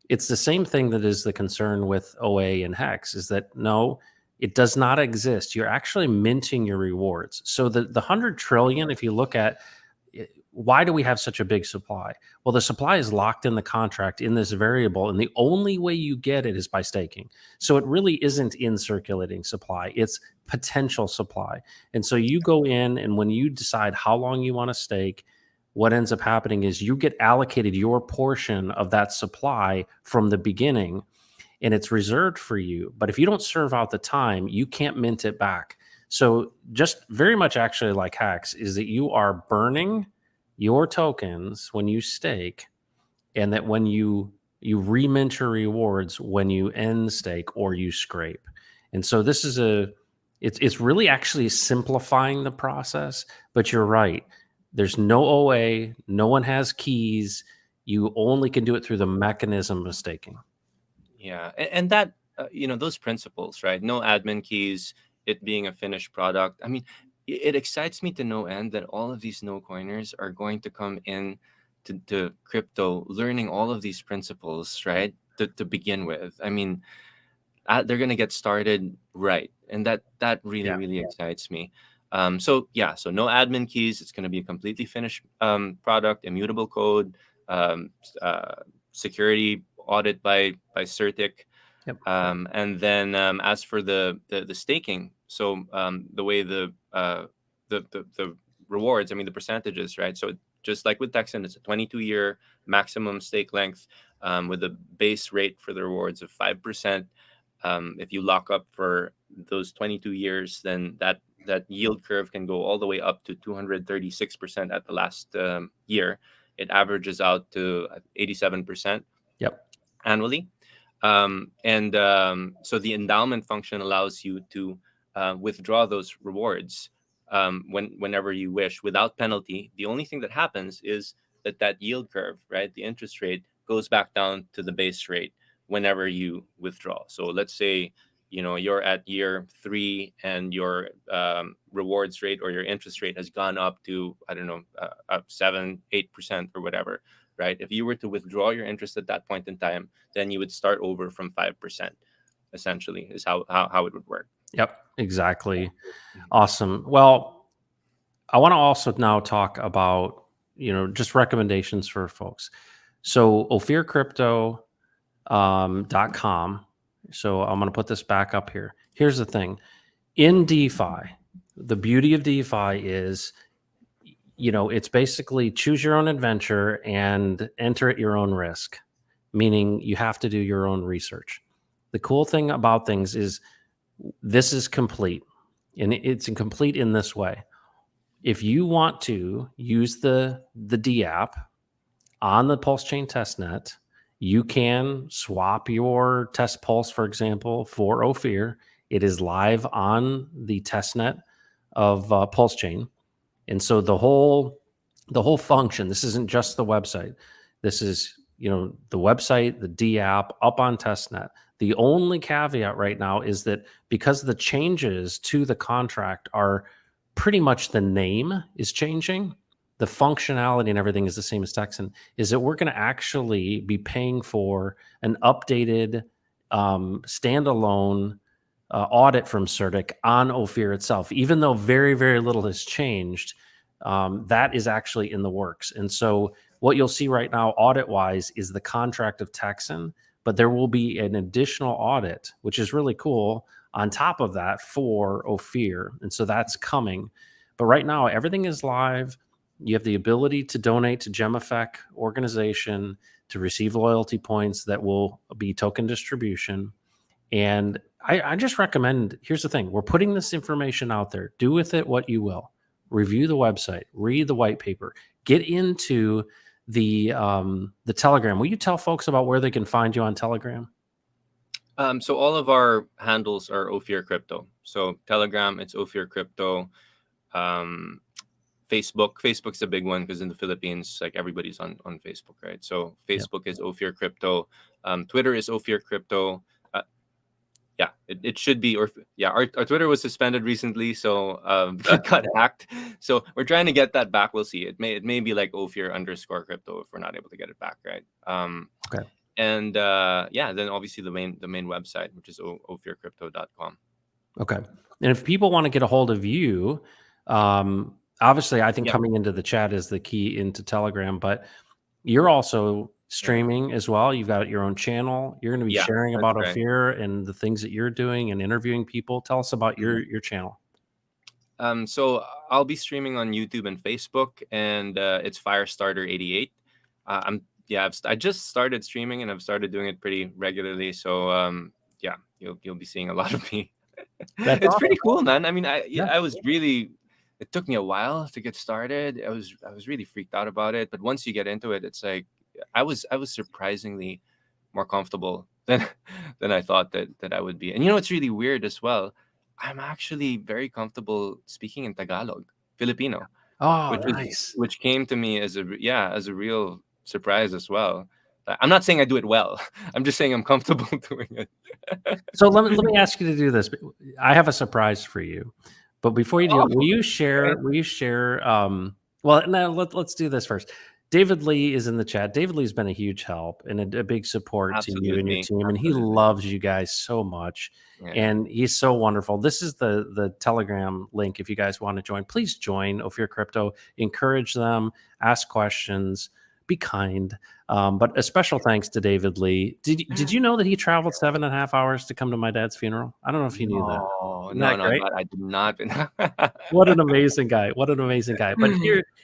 Speaker 1: It's the same thing that is the concern with OA and Hex, is that no, it does not exist. You're actually minting your rewards. So the 100 trillion, if you look at why do we have such a big supply? Well, the supply is locked in the contract in this variable, and the only way you get it is by staking. So it really isn't in circulating supply, it's potential supply. And so you go in, and when you decide how long you want to stake, what ends up happening is you get allocated your portion of that supply from the beginning, and it's reserved for you. But if you don't serve out the time, you can't mint it back. So, just very much actually like hacks, is that you are burning your tokens when you stake, and that when you remint your rewards when you end stake or you scrape. And so this is it's really actually simplifying the process, but you're right. There's no OA, no one has keys. You only can do it through the mechanism of staking.
Speaker 2: Yeah, and that, those principles, right? No admin keys, it being a finished product. I mean, it excites me to no end that all of these no coiners are going to come in to crypto, learning all of these principles, right? To begin with. I mean, they're gonna get started right, and that really
Speaker 1: Yeah.
Speaker 2: really excites me. So yeah, so no admin keys. It's gonna be a completely finished product, immutable code, security audit by Certic.
Speaker 1: Yep.
Speaker 2: And then, as for the staking, so the way the rewards, I mean the percentages, right? So just like with Texan, it's a 22-year maximum stake length, with a base rate for the rewards of 5%. If you lock up for those 22 years, then that yield curve can go all the way up to 236% at the last year. It averages out to 87%
Speaker 1: Yep.
Speaker 2: annually. So the endowment function allows you to withdraw those rewards whenever you wish without penalty. The only thing that happens is that yield curve, right, the interest rate, goes back down to the base rate whenever you withdraw. So let's say you're at year 3 and your rewards rate or your interest rate has gone up to, I don't know, up 7-8% or whatever, right? If you were to withdraw your interest at that point in time, then you would start over from 5%, essentially, is how it would work.
Speaker 1: Yep, exactly. Awesome. Well, I want to also now talk about, just recommendations for folks. So ophircrypto.com. So I'm going to put this back up here. Here's the thing. In DeFi, the beauty of DeFi is, it's basically choose your own adventure and enter at your own risk, meaning you have to do your own research. The cool thing about things is this is complete, and it's complete in this way. If you want to use the D app on the Pulse Chain testnet, you can swap your test pulse, for example, for Ophir. It is live on the testnet of Pulse Chain. And so the whole function, this isn't just the website. This is, the website, the D app up on testnet. The only caveat right now is that because the changes to the contract are pretty much the name is changing, the functionality and everything is the same as Texan, is that we're going to actually be paying for an updated standalone audit from CertiK on Ophir itself, even though very, very little has changed. That is actually in the works. And so what you'll see right now audit-wise is the contract of Texan, but there will be an additional audit, which is really cool, on top of that for Ophir. And so that's coming. But right now, everything is live. You have the ability to donate to GemEffect organization to receive loyalty points that will be token distribution. And I just recommend, here's the thing, we're putting this information out there. Do with it what you will. Review the website, read the white paper, get into the Telegram. Will you tell folks about where they can find you on Telegram?
Speaker 2: So all of our handles are Ophir Crypto. So Telegram, it's Ophir Crypto. Facebook's a big one because in the Philippines, like everybody's on Facebook, right? So Facebook is Ophir Crypto. Twitter is Ophir Crypto. Yeah, it should be. Or yeah, our Twitter was suspended recently, so it got hacked. So we're trying to get that back. We'll see. It may be like Ophir_crypto if we're not able to get it back, right?
Speaker 1: Okay.
Speaker 2: And then obviously the main website, which is ophircrypto.com.
Speaker 1: Okay. And if people want to get a hold of you, obviously I think coming into the chat is the key into Telegram, but you're also streaming as well. You've got your own channel. You're going to be sharing about Ophir and the things that you're doing and interviewing people. Tell us about your channel.
Speaker 2: So I'll be streaming on YouTube and Facebook, and it's Firestarter88. I just started streaming and I've started doing it pretty regularly. So you'll be seeing a lot of me. It's awesome. Pretty cool, man. I mean, I was really. It took me a while to get started. I was really freaked out about it, but once you get into it, it's like I was surprisingly more comfortable than I thought that I would be. And it's really weird as well. I'm actually very comfortable speaking in Tagalog, Filipino.
Speaker 1: Oh, nice.
Speaker 2: Which came to me as a real surprise as well. I'm not saying I do it well. I'm just saying I'm comfortable doing it.
Speaker 1: So let me ask you to do this. I have a surprise for you. But before you do, will you share? Well, no, let's do this first. David Lee is in the chat. David Lee's been a huge help and a big support to you and your team, and he loves you guys so much. Yeah. And he's so wonderful. This is the Telegram link. If you guys want to join, please join Ophir Crypto. Encourage them, ask questions, be kind. But a special thanks to David Lee. Did you know that he traveled 7.5 hours to come to my dad's funeral? I don't know if you knew that.
Speaker 2: No, I did not.
Speaker 1: What an amazing guy. What an amazing guy. But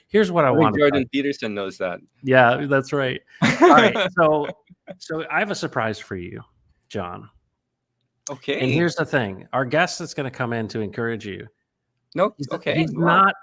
Speaker 1: here's what I want.
Speaker 2: Jordan Peterson knows that.
Speaker 1: Yeah, that's right. All right. So I have a surprise for you, John.
Speaker 2: Okay.
Speaker 1: And here's the thing. Our guest that's going to come in to encourage you.
Speaker 2: No, okay.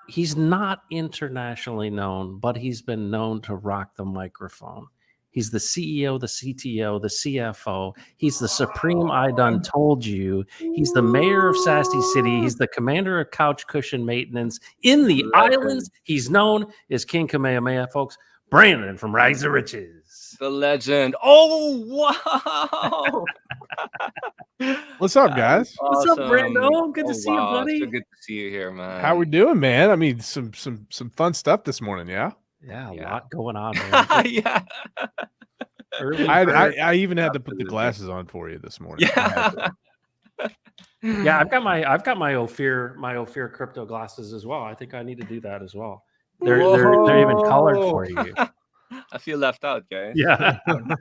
Speaker 1: He's not internationally known, but he's been known to rock the microphone. He's the CEO, the CTO, the CFO. He's the supreme I done told you. He's the mayor of Sassy City. He's the commander of couch cushion maintenance in the
Speaker 2: Legend.
Speaker 1: islands. He's known as King Kamehameha, folks. Brandon from Rise of Riches.
Speaker 2: The legend. Oh, wow.
Speaker 3: What's up,
Speaker 2: That
Speaker 3: guys?
Speaker 2: is
Speaker 1: What's up,
Speaker 2: awesome.
Speaker 1: Brando? Good to
Speaker 2: Oh,
Speaker 1: see you,
Speaker 2: wow. So
Speaker 1: buddy.
Speaker 2: good to see you here, man.
Speaker 3: How we doing, man? I mean, some fun stuff this morning, yeah.
Speaker 1: Yeah, a
Speaker 2: Yeah.
Speaker 1: lot going on, man.
Speaker 2: Yeah.
Speaker 1: Early bird.
Speaker 3: I even had to put the
Speaker 2: Absolutely.
Speaker 3: glasses on for you this morning.
Speaker 2: Yeah.
Speaker 1: Yeah, I've got my Ophir crypto glasses as well. I think I need to do that as well. They're even colored for you.
Speaker 2: I feel left out, guys.
Speaker 1: Yeah.
Speaker 3: No,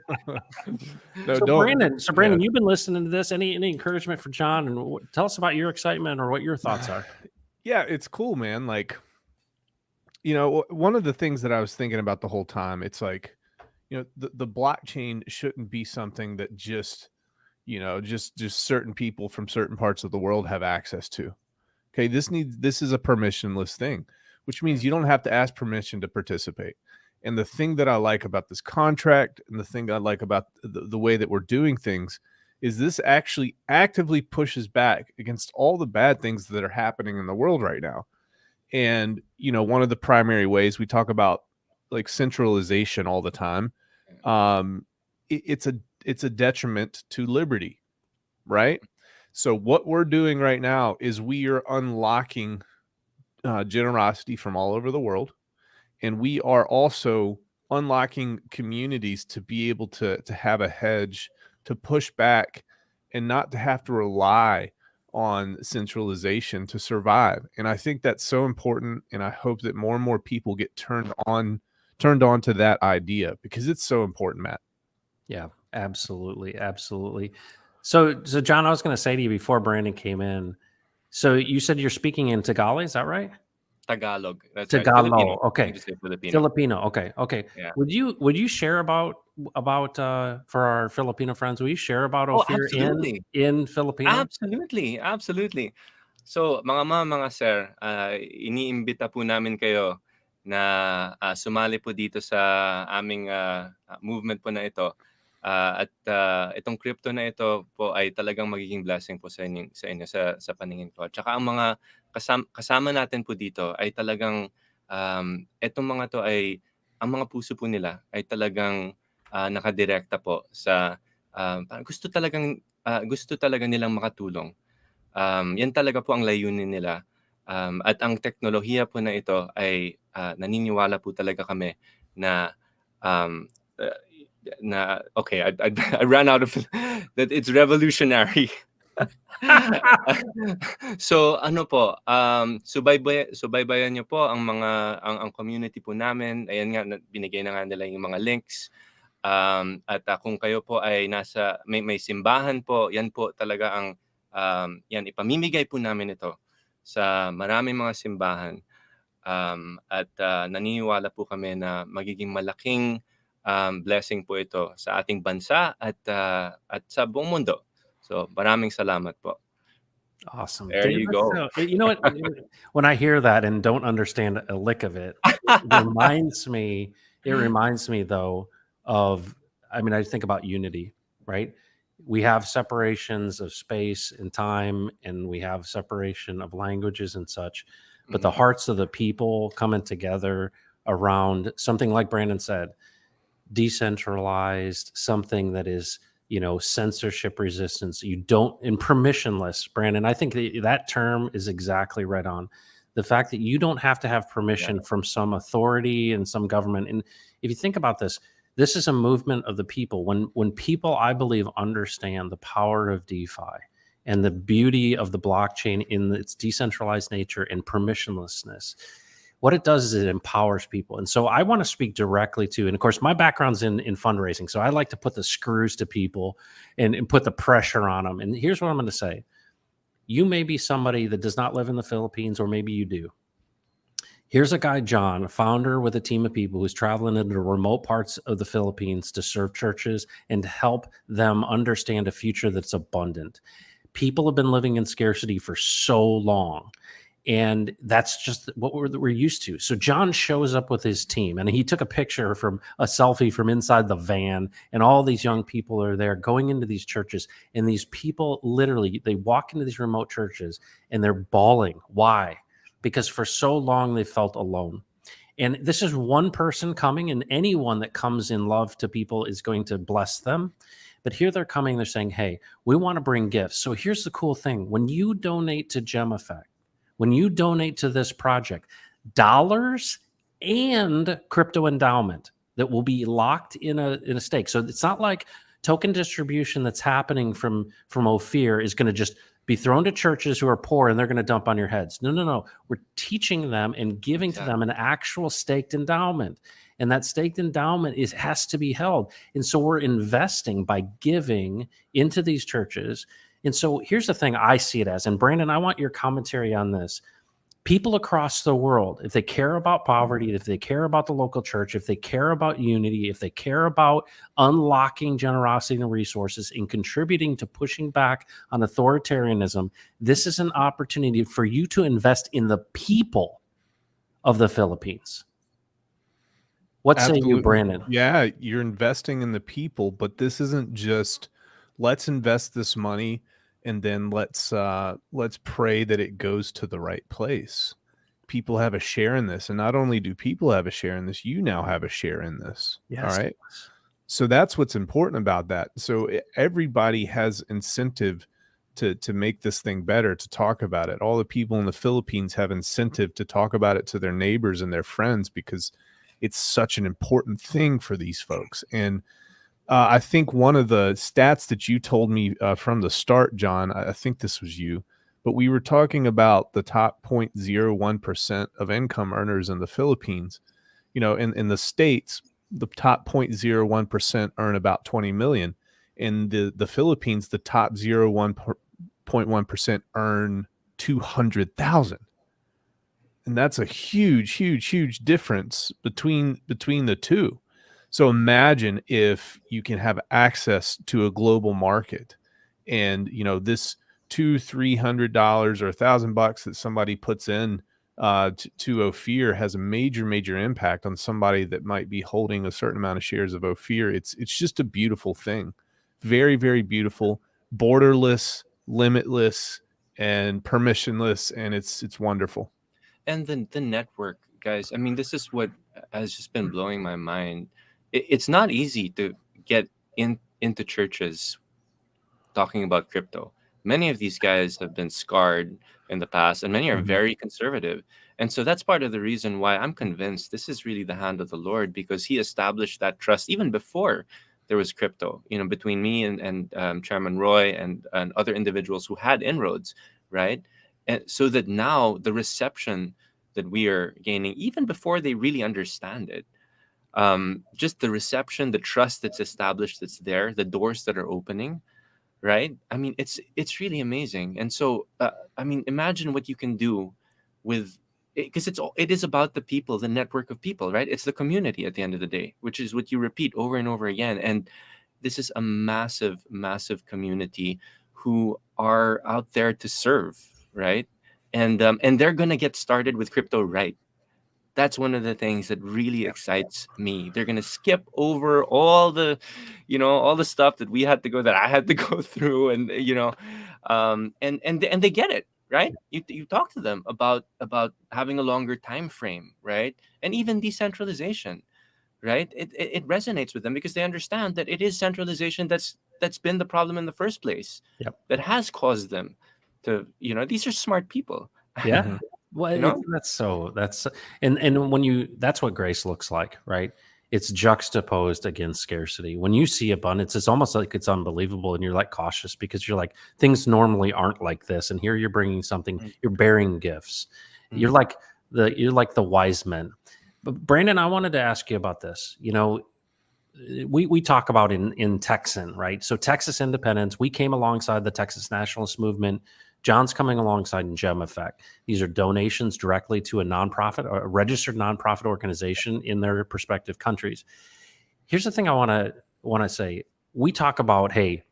Speaker 1: So
Speaker 3: don't.
Speaker 1: Brandon,
Speaker 3: yeah.
Speaker 1: you've been listening to this. Any encouragement for John, and tell us about your excitement or what your thoughts are.
Speaker 3: Yeah, it's cool, man. Like, one of the things that I was thinking about the whole time, it's like, the blockchain shouldn't be something that just certain people from certain parts of the world have access to. Okay, this is a permissionless thing, which means you don't have to ask permission to participate. And the thing that I like about this contract, and the thing I like about the way that we're doing things, is this actually actively pushes back against all the bad things that are happening in the world right now. And one of the primary ways we talk about, like, centralization all the time, it's a detriment to liberty, right? So what we're doing right now is we are unlocking generosity from all over the world, and we are also unlocking communities to be able to have a hedge to push back and not to have to rely on centralization to survive. And I think that's so important, and I hope that more and more people get turned on to that idea, because it's so important, Matt.
Speaker 1: Yeah, absolutely. So John, I was going to say to you before Brandon came in. So you said you're speaking in Tagalog, is that right?
Speaker 2: Tagalog. That's right.
Speaker 1: Tagalog.
Speaker 2: Filipino.
Speaker 1: Okay.
Speaker 2: You just say Filipino.
Speaker 1: Filipino. Okay.
Speaker 2: Yeah.
Speaker 1: Would you share about for our Filipino friends? Will you share about
Speaker 2: Oh,
Speaker 1: Ophir
Speaker 2: absolutely.
Speaker 1: in Filipino?
Speaker 2: Absolutely. So, mga sir, iniimbita po namin kayo na sumali po dito sa aming movement po na ito. At itong crypto na ito po ay talagang magiging blessing po sa inyo sa paningin ko. At saka ang mga kasama natin po dito ay talagang itong mga to ay ang mga puso po nila ay talagang nakadirekta po sa gusto talaga nilang makatulong. Yan talaga po ang layunin nila. At ang teknolohiya po na ito ay naniniwala po talaga kami na okay, I ran out of that. It's revolutionary. So ano po, subaybayan niyo po ang ang community po namin. Ayan nga, binigay na nga nila yung mga links. At kung kayo po ay may simbahan po, yan po talaga ang yan, ipamimigay po namin ito sa maraming mga simbahan. At naniniwala po kami na magiging malaking blessing po ito sa ating bansa at sa buong mundo. So maraming salamat po.
Speaker 1: Awesome.
Speaker 2: There you go.
Speaker 1: So, you know what? When I hear that and don't understand a lick of it, it reminds me though of, I mean, I think about unity, right? We have separations of space and time, and we have separation of languages and such, but the hearts of the people coming together around something like Brandon said, decentralized, something that is, censorship resistance. You don't, and permissionless, Brandon. I think that term is exactly right on. The fact that you don't have to have permission from some authority and some government. And if you think about this is a movement of the people. When people, I believe, understand the power of DeFi and the beauty of the blockchain in its decentralized nature and permissionlessness, what it does is it empowers people. And so I want to speak directly to, and of course, my background's in fundraising. So I like to put the screws to people and put the pressure on them. And here's what I'm going to say. You may be somebody that does not live in the Philippines, or maybe you do. Here's a guy, John, a founder with a team of people who's traveling into the remote parts of the Philippines to serve churches and help them understand a future that's abundant. People have been living in scarcity for so long. And that's just what we're used to. So John shows up with his team, and he took a picture from a selfie from inside the van, and all these young people are there going into these churches, and these people literally, they walk into these remote churches and they're bawling. Why? Because for so long they felt alone. And this is one person coming, and anyone that comes in love to people is going to bless them. But here they're coming, they're saying, hey, we want to bring gifts. So here's the cool thing: when you donate to Gem Effect, when you donate to this project, dollars and crypto endowment that will be locked in a stake. So it's not like token distribution that's happening from Ophir is going to just be thrown to churches who are poor and they're going to dump on your heads. No, no, no. We're teaching them and giving to them an actual staked endowment. And that staked endowment has to be held. And so we're investing by giving into these churches. And so here's the thing I see it as, and Brandon, I want your commentary on this. People across the world, if they care about poverty, if they care about the local church, if they care about unity, if they care about unlocking generosity and resources and contributing to pushing back on authoritarianism, this is an opportunity for you to invest in the people of the Philippines. What say you, Brandon?
Speaker 3: Yeah, you're investing in the people, but this isn't just let's invest this money and then let's pray that it goes to the right place. People have a share in this, and not only do people have a share in this, you now have a share in this.
Speaker 1: Yes.
Speaker 3: All right. So that's what's important about that. So everybody has incentive to make this thing better, to talk about it. All the people in the Philippines have incentive to talk about it to their neighbors and their friends, because it's such an important thing for these folks. And I think one of the stats that you told me from the start, John, I think this was you, but we were talking about the top 0.01% of income earners in the Philippines. You know, in the States, the top 0.01% earn about 20 million. In the Philippines, the top 0.1% earn 200,000. And that's a huge, huge, huge difference between the two. So imagine if you can have access to a global market, and you know this $200-300 or $1,000 that somebody puts in to Ophir has a major impact on somebody that might be holding a certain amount of shares of Ophir. It's just a beautiful thing, very, very beautiful, borderless, limitless, and permissionless, and it's wonderful.
Speaker 2: And the network, guys, I mean, this is what has just been blowing my mind. It's not easy to get into churches talking about crypto. Many of these guys have been scarred in the past, and many are very conservative. And so that's part of the reason why I'm convinced this is really the hand of the Lord, because he established that trust even before there was crypto, you know, between me and Chairman Roy and other individuals who had inroads, right? And so that now the reception that we are gaining, even before they really understand it, just the reception, the trust that's established, that's there, the doors that are opening, right? I mean, it's really amazing. And so, I mean, imagine what you can do with, because it is about the people, the network of people, right? It's the community at the end of the day, which is what you repeat over and over again. And this is a massive, massive community who are out there to serve, right? And they're gonna get started with crypto, right? That's one of the things that really excites me. They're gonna skip over all the, you know, all the stuff that I had to go through, and you know, and they get it, right? You talk to them about having a longer time frame, right? And even decentralization, right? It resonates with them because they understand that it is centralization that's been the problem in the first place.
Speaker 1: Yep.
Speaker 2: That has caused them to, you know, these are smart people.
Speaker 1: Yeah. Well,
Speaker 2: You know?
Speaker 1: and when you, that's what grace looks like, right? It's juxtaposed against scarcity. When you see abundance, it's almost like it's unbelievable, and you're like cautious because you're like, things normally aren't like this, and here you're bringing something, you're bearing gifts. You're like the wise men. But Brandon, I wanted to ask you about this. You know, we talk about in Texan, right? So Texas independence, we came alongside the Texas nationalist movement. John's coming alongside in Gem Effect. These are donations directly to a nonprofit, a registered nonprofit organization in their respective countries. Here's the thing I want to say. We talk about, hey,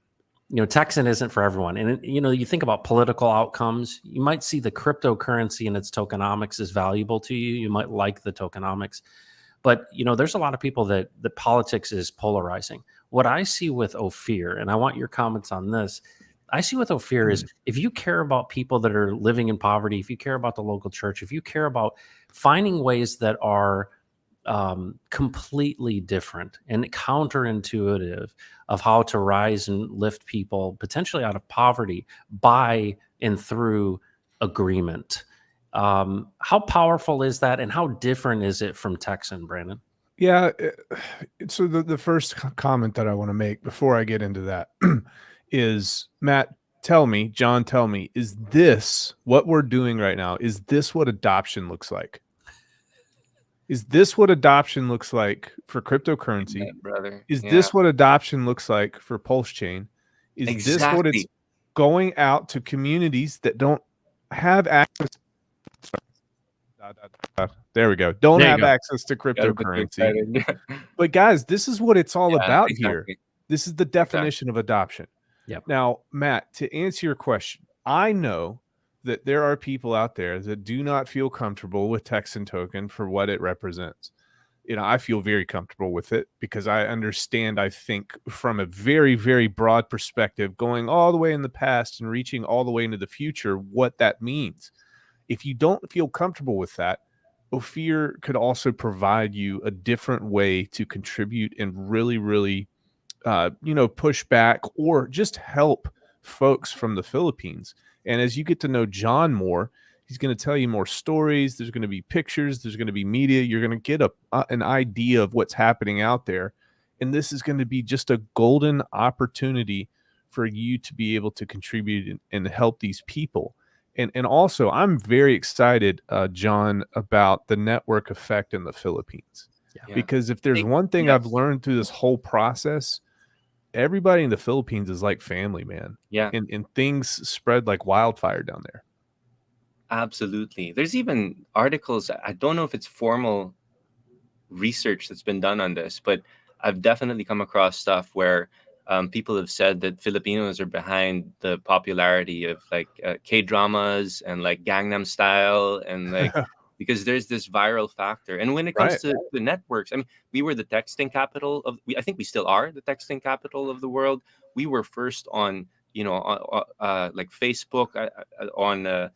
Speaker 1: Texan isn't for everyone. And, you think about political outcomes, you might see the cryptocurrency and its tokenomics is valuable to you. You might like the tokenomics, but, there's a lot of people that the politics is polarizing. What I see with Ophir, and I want your comments on this, I see with Ophir is if you care about people that are living in poverty, if you care about the local church, if you care about finding ways that are completely different and counterintuitive of how to rise and lift people potentially out of poverty by and through agreement. How powerful is that, and how different is it from Texan, Brandon?
Speaker 3: Yeah. So the first comment that I want to make before I get into that is, Matt, John, tell me, is this what we're doing right now? Is this what adoption looks like? Is this what adoption looks like for cryptocurrency?
Speaker 2: Yeah, brother.
Speaker 3: Is
Speaker 2: Yeah,
Speaker 3: this what adoption looks like for Pulse Chain? Is this what it's
Speaker 2: exactly.
Speaker 3: going out to communities that don't have access? There we go. Don't
Speaker 1: There you
Speaker 3: have
Speaker 1: go.
Speaker 3: access to
Speaker 2: Gotta get too
Speaker 3: cryptocurrency.
Speaker 2: excited.
Speaker 3: But guys, this is what it's all
Speaker 2: Yeah,
Speaker 3: about here.
Speaker 2: exactly.
Speaker 3: This is the definition of adoption.
Speaker 1: Yep.
Speaker 3: Now, Matt, to answer your question, I know that there are people out there that do not feel comfortable with Texan token for what it represents. I feel very comfortable with it because I understand, I think, from a very, very broad perspective, going all the way in the past and reaching all the way into the future, what that means. If you don't feel comfortable with that, Ophir could also provide you a different way to contribute and really, really, push back or just help folks from the Philippines. And as you get to know John more, he's going to tell you more stories. There's going to be pictures. There's going to be media. You're going to get an idea of what's happening out there. And this is going to be just a golden opportunity for you to be able to contribute and help these people. And also, I'm very excited, John, about the network effect in the Philippines.
Speaker 2: Yeah.
Speaker 3: Because if there's one thing I've learned through this whole process, everybody in the Philippines is like family, man.
Speaker 2: Yeah,
Speaker 3: And things spread like wildfire down there.
Speaker 2: absolutely. There's even articles. I don't know if it's formal research that's been done on this, but I've definitely come across stuff where people have said that Filipinos are behind the popularity of like K-dramas and like Gangnam Style and like because there's this viral factor. And when it comes to the networks, I mean, we were the texting capital of. I think we still are the texting capital of the world. We were first on, like Facebook, on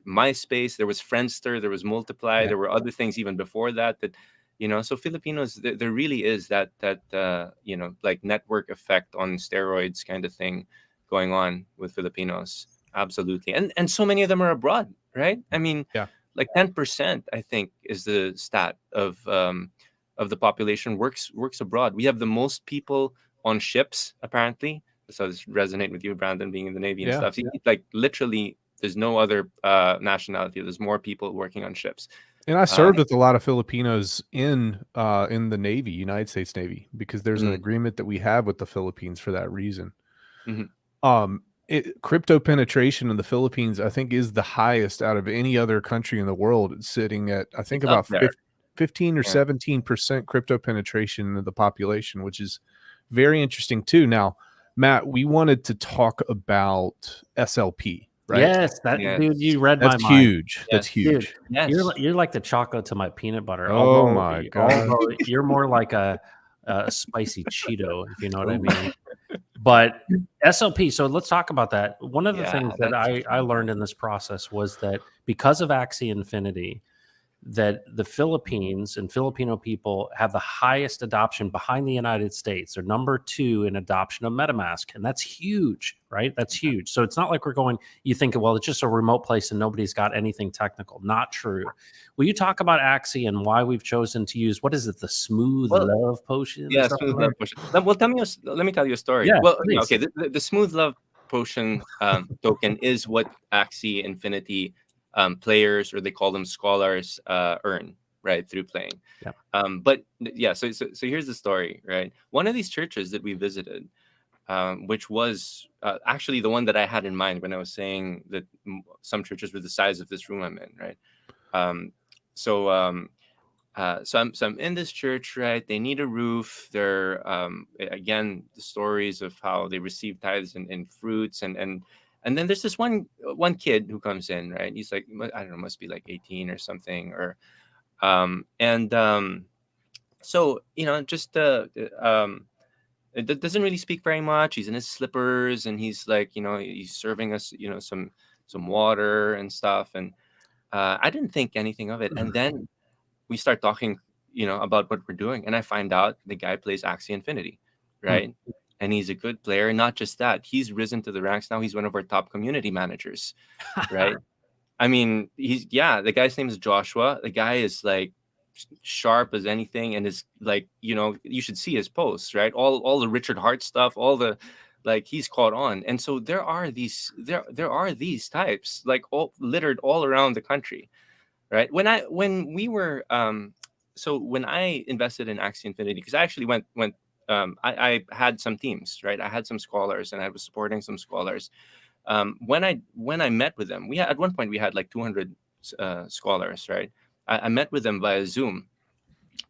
Speaker 2: MySpace. There was Friendster. There was Multiply.
Speaker 3: Yeah.
Speaker 2: There were other things even before that. So Filipinos, there really is that like network effect on steroids kind of thing going on with Filipinos. Absolutely. And so many of them are abroad, right? I mean, like 10%, I think, is the stat of the population works abroad. We have the most people on ships, apparently. So this resonate with you, Brandon, being in the Navy and stuff. Like literally, there's no other nationality. There's more people working on ships.
Speaker 3: And I served with a lot of Filipinos in the Navy, United States Navy, because there's an agreement that we have with the Philippines for that reason. Crypto penetration in the Philippines, I think, is the highest out of any other country in the world. It's sitting at, I think, about 15 or 17% crypto penetration into the population, which is very interesting too. Now, Matt, we wanted to talk about SLP. Right?
Speaker 1: Yes, dude, you read my mind.
Speaker 3: Huge.
Speaker 2: Yes.
Speaker 3: That's huge.
Speaker 2: Dude, yes.
Speaker 1: You're like the chocolate to my peanut butter.
Speaker 3: Oh my god!
Speaker 1: You're more like a spicy Cheeto, if you know what I mean. But SLP. So let's talk about that. One of the things that I learned in this process was that because of Axie Infinity, that the Philippines and Filipino people have the highest adoption behind the United States. They're number 2 in adoption of MetaMask. And that's huge, right? That's huge. So it's not like you think, well, it's just a remote place and nobody's got anything technical. Not true. Will you talk about Axie and why we've chosen to use, what is it, the Smooth Love Potion?
Speaker 2: Yeah, Smooth Love Potion. Well, let me tell you a story.
Speaker 1: Yeah,
Speaker 2: well,
Speaker 1: please.
Speaker 2: okay, the Smooth Love Potion token is what Axie Infinity players, or they call them scholars, earn, right, through playing. But yeah, so here's the story, right? One of these churches that we visited, which was actually the one that I had in mind when I was saying that some churches were the size of this room I'm in, right? So I'm in this church, right? They need a roof. They're again, the stories of how they receive tithes and fruits, and then there's this one kid who comes in, right? He's like, I don't know, must be like 18 or something, or and so just it doesn't really speak very much. He's in his slippers, and he's like, he's serving us, some water and stuff, and I didn't think anything of it, and then we start talking, about what we're doing, and I find out the guy plays Axie Infinity,
Speaker 1: Hmm.
Speaker 2: right? And he's a good player. Not just that, he's risen to the ranks now. He's one of our top community managers, right? I mean, the guy's name is Joshua. The guy is like sharp as anything, and is like, you should see his posts, right? All the Richard Hart stuff, all the, like, he's caught on. And so there are these types, like, all littered all around the country, right? When I invested in Axie Infinity, because I actually I had some teams, right? I had some scholars, and I was supporting some scholars. When I met with them, at one point we had like 200 scholars, right? I met with them via Zoom,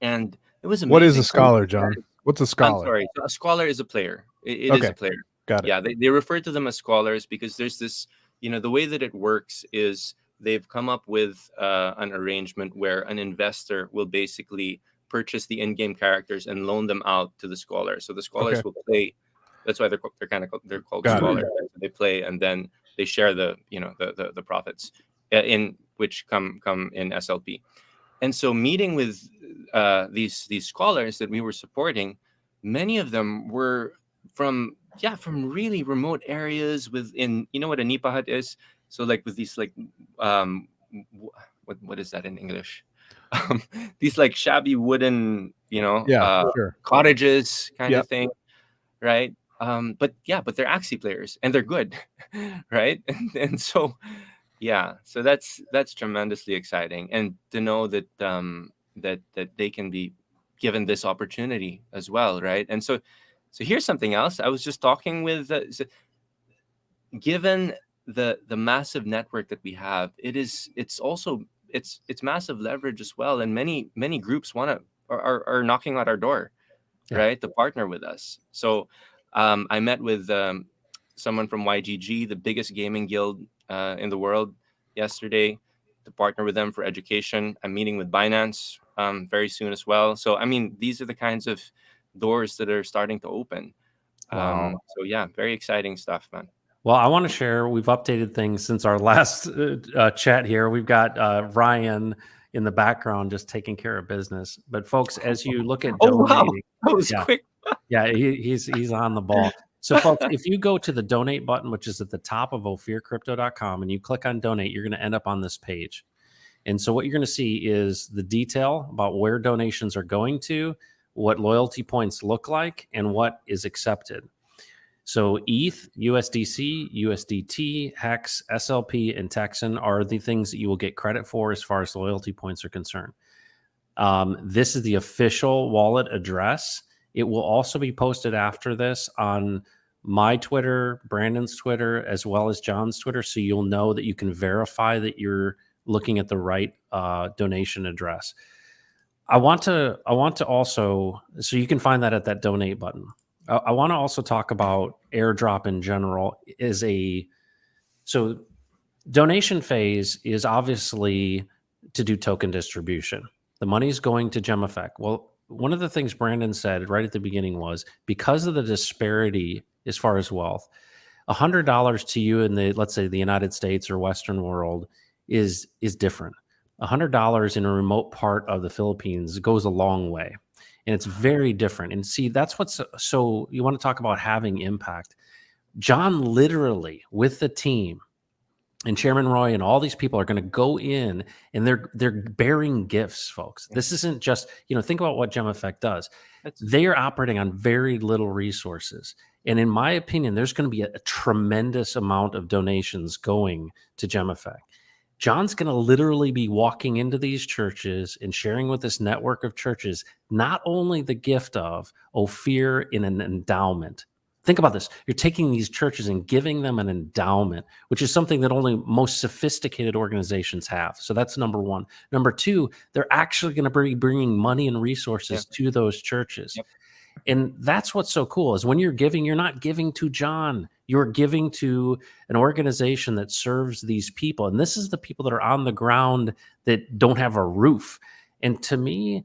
Speaker 2: and it was
Speaker 3: What is a
Speaker 2: amazing.
Speaker 3: scholar, John? What's a
Speaker 2: I'm
Speaker 3: scholar?
Speaker 2: sorry. So a scholar is a player. It is
Speaker 3: Okay,
Speaker 2: a player.
Speaker 3: got it.
Speaker 2: Yeah, they refer to them as scholars because there's this, the way that it works is they've come up with an arrangement where an investor will basically purchase the in-game characters and loan them out to the scholars. So the scholars
Speaker 3: Okay.
Speaker 2: will play. That's why they're called
Speaker 3: Got it.
Speaker 2: scholars. Right? So they play, and then they share the profits, in which come in SLP. And so meeting with these scholars that we were supporting, many of them were from really remote areas within, what a nipa hut is. So like with these like what is that in English? These like shabby wooden,
Speaker 3: Yeah, sure.
Speaker 2: cottages kind
Speaker 3: Yep.
Speaker 2: of thing, right? But they're Axie players, and they're good, right? And so so that's tremendously exciting, and to know that that they can be given this opportunity as well, right? And so here's something else. I was just talking with given the massive network that we have, it's also it's massive leverage as well, and many groups are knocking at our door,
Speaker 1: Yeah.
Speaker 2: right, to partner with us. So I met with someone from YGG, the biggest gaming guild in the world, yesterday, to partner with them for education. I'm meeting with Binance very soon as well. So I mean, these are the kinds of doors that are starting to open.
Speaker 1: Wow.
Speaker 2: So yeah, very exciting stuff, man.
Speaker 1: Well, I want to share. We've updated things since our last chat here. We've got Ryan in the background just taking care of business. But folks, as you look at
Speaker 2: Oh wow,
Speaker 1: donating,
Speaker 2: that was
Speaker 1: yeah,
Speaker 2: quick.
Speaker 1: yeah, he's on the ball. So, folks, if you go to the donate button, which is at the top of ophircrypto.com, and you click on donate, you're going to end up on this page. And so, what you're going to see is the detail about where donations are going to, what loyalty points look like, and what is accepted. So ETH, USDC, USDT, Hex, SLP, and Texan are the things that you will get credit for as far as loyalty points are concerned. This is the official wallet address. It will also be posted after this on my Twitter, Brandon's Twitter, as well as John's Twitter, so you'll know that you can verify that you're looking at the right donation address. I want to also, so you can find that at that donate button. I want to also talk about airdrop in general. So donation phase is obviously to do token distribution. The money's going to Gem Effect. Well, one of the things Brandon said right at the beginning was because of the disparity as far as wealth, $100 to you in the, let's say, the United States or Western world is different. $100 in a remote part of the Philippines goes a long way, and it's very different. And see, that's what's so you want to talk about having impact. John literally with the team and Chairman Roy and all these people are going to go in, and they're bearing gifts, folks. This isn't just, think about what Gem Effect does. They are operating on very little resources. And in my opinion, there's going to be a tremendous amount of donations going to Gem Effect. John's going to literally be walking into these churches and sharing with this network of churches not only the gift of Ophir in an endowment, Think about this. You're taking these churches and giving them an endowment, which is something that only most sophisticated organizations have. So that's number one. Number two, they're actually going to be bringing money and
Speaker 2: Yeah.
Speaker 1: resources to those churches.
Speaker 2: Yep.
Speaker 1: And that's what's so cool is when you're giving, you're not giving to John. You're giving to an organization that serves these people. And this is the people that are on the ground that don't have a roof. And to me,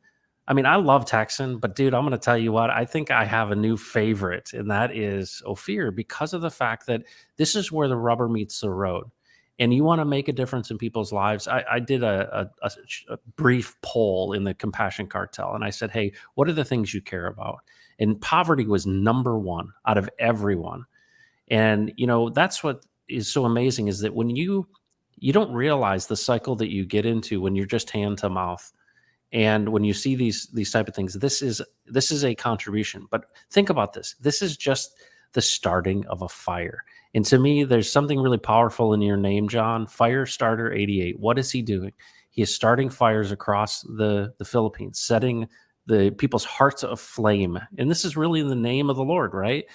Speaker 1: I mean, I love Texan, but dude, I'm going to tell you what, I think I have a new favorite, and that is Ophir, because of the fact that this is where the rubber meets the road. And you want to make a difference in people's lives. I did a brief poll in the Compassion Cartel, and I said, hey, what are the things you care about? And poverty was number one out of everyone. And that's what is so amazing, is that when you don't realize the cycle that you get into when you're just hand to mouth. And when you see these type of things, this is a contribution. But think about this. This is just the starting of a fire. And to me, there's something really powerful in your name, John. Firestarter 88. What is he doing? He is starting fires across the Philippines, setting the people's hearts aflame. And this is really in the name of the Lord, right?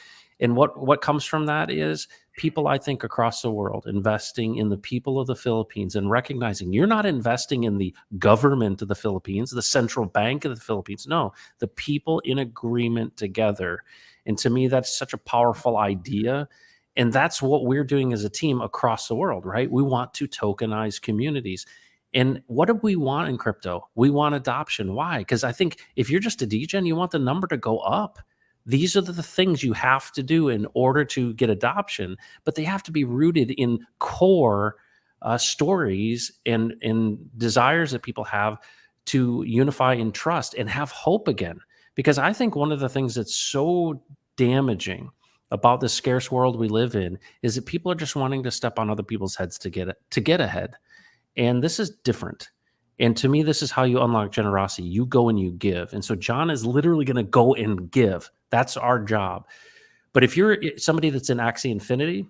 Speaker 1: And what comes from that is people, I think, across the world investing in the people of the Philippines and recognizing you're not investing in the government of the Philippines, the central bank of the Philippines. No, the people in agreement together. And to me, that's such a powerful idea. And that's what we're doing as a team across the world, right? We want to tokenize communities. And what do we want in crypto? We want adoption. Why? Because I think if you're just a degen, you want the number to go up. These are the things you have to do in order to get adoption, but they have to be rooted in core stories and desires that people have to unify in trust and have hope again. Because I think one of the things that's so damaging about the scarce world we live in is that people are just wanting to step on other people's heads to get ahead. And this is different. And to me, this is how you unlock generosity. You go and you give. And so John is literally going to go and give. That's our job. But if you're somebody that's in Axie Infinity,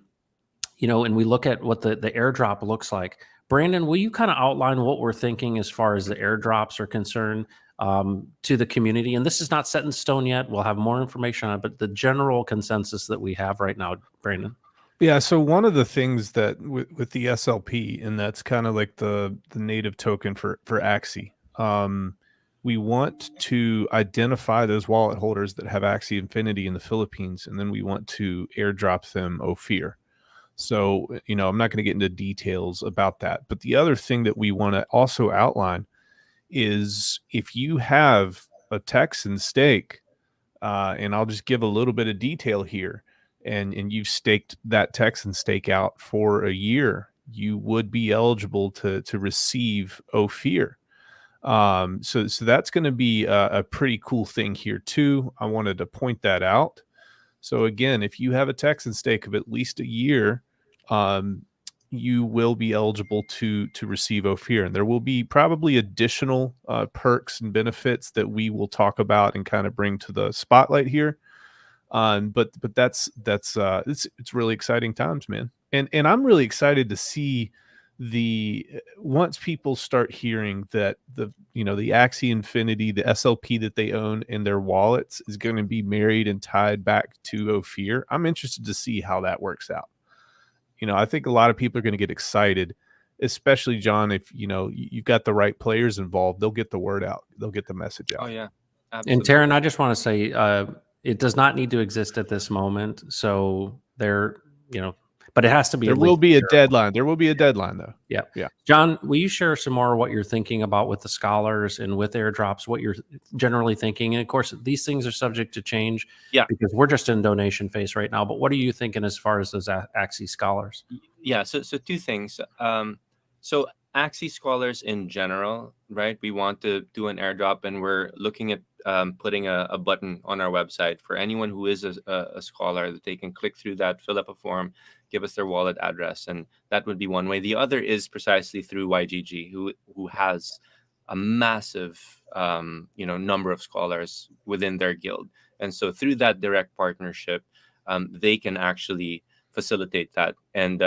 Speaker 1: and we look at what the airdrop looks like, Brandon, will you kind of outline what we're thinking as far as the airdrops are concerned to the community? And this is not set in stone yet. We'll have more information on it, but the general consensus that we have right now, Brandon.
Speaker 3: Yeah, so one of the things that with the SLP, and that's kind of like the native token for Axie, we want to identify those wallet holders that have Axie Infinity in the Philippines, and then we want to airdrop them Ophir. So, I'm not going to get into details about that. But the other thing that we want to also outline is if you have a Texan stake, and I'll just give a little bit of detail here, and you've staked that Texan stake out for a year, you would be eligible to receive Ophir. So that's going to be a pretty cool thing here too. I wanted to point that out. So again, if you have a Texan stake of at least a year, you will be eligible to receive Ophir, and there will be probably additional perks and benefits that we will talk about and kind of bring to the spotlight here. But that's it's really exciting times, man. And I'm really excited to see once people start hearing that the Axie Infinity, the SLP that they own in their wallets is going to be married and tied back to Ophir. I'm interested to see how that works out. I think a lot of people are going to get excited, especially John, if you've got the right players involved, they'll get the word out. They'll get the message out.
Speaker 2: Oh yeah.
Speaker 1: And
Speaker 2: Absolutely.
Speaker 1: Taryn, I just want to say it does not need to exist at this moment. So but it has to be.
Speaker 3: There will be a deadline. There will be a deadline, though.
Speaker 1: Yeah.
Speaker 3: Yeah.
Speaker 1: John, will you share some more what you're thinking about with the scholars and with airdrops, what you're generally thinking? And of course, these things are subject to change.
Speaker 2: Yeah.
Speaker 1: Because we're just in donation phase right now. But what are you thinking as far as those Axie scholars?
Speaker 2: Yeah. So two things. So Axie scholars in general, right? We want to do an airdrop, and we're looking at putting a button on our website for anyone who is a scholar that they can click through that, fill up a form, give us their wallet address, and that would be one way. The other is precisely through YGG, who has a massive number of scholars within their guild, and so through that direct partnership, they can actually facilitate that. And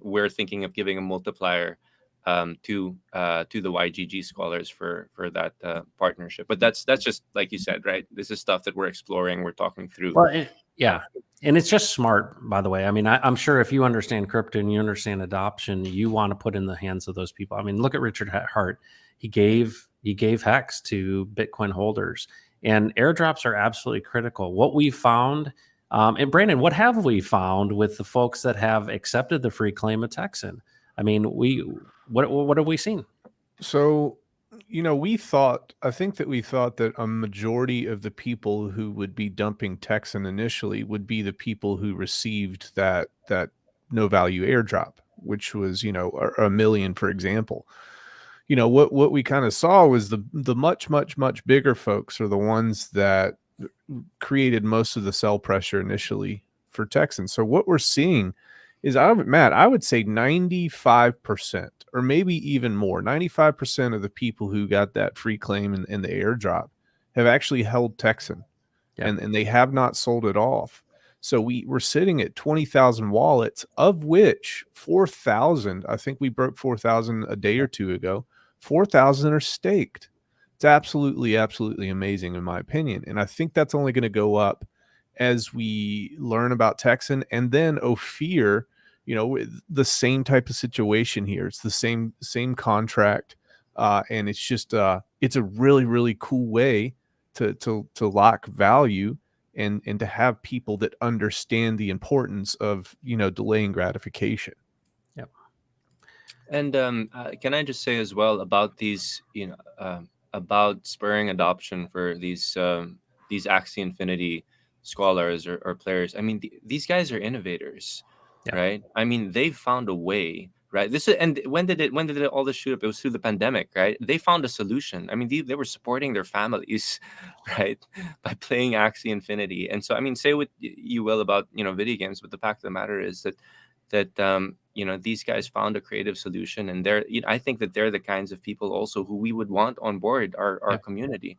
Speaker 2: we're thinking of giving a multiplier to the YGG scholars for that partnership. But that's just like you said, right? This is stuff that we're exploring, we're talking through.
Speaker 1: Well, Yeah. And it's just smart, by the way. I mean, I'm sure if you understand crypto and you understand adoption, you want to put in the hands of those people. I mean, look at Richard Hart. He gave Hex to Bitcoin holders, and airdrops are absolutely critical. What we found, and Brandon, what have we found with the folks that have accepted the free claim of Texan? I mean, what have we seen?
Speaker 3: So, I think that we thought that a majority of the people who would be dumping Texan initially would be the people who received that no value airdrop, which was, a million, for example. What we kind of saw was the much, much, much bigger folks are the ones that created most of the sell pressure initially for Texans. So what we're seeing is, Matt, I would say 95% or maybe even more, 95% of the people who got that free claim in the airdrop have actually held Texan,
Speaker 1: Yeah.
Speaker 3: and they have not sold it off. So we're sitting at 20,000 wallets, of which 4,000, I think we broke 4,000 a day or two ago, 4,000 are staked. It's absolutely, absolutely amazing in my opinion. And I think that's only going to go up as we learn about Texan, and then Ophir, the same type of situation here. It's the same contract. And it's just it's a really, really cool way to lock value and to have people that understand the importance of, delaying gratification.
Speaker 1: Yep.
Speaker 2: And can I just say as well about these, about spurring adoption for these Axie Infinity scholars or players? I mean, these guys are innovators,
Speaker 1: Yeah.
Speaker 2: right? I mean, they've found a way, right? And when did it all this shoot up? It was through the pandemic, right? They found a solution. I mean, they were supporting their families, right, by playing Axie Infinity. And so, I mean, say what you will about video games, but the fact of the matter is that these guys found a creative solution, and I think that they're the kinds of people also who we would want on board our
Speaker 1: Yeah.
Speaker 2: community.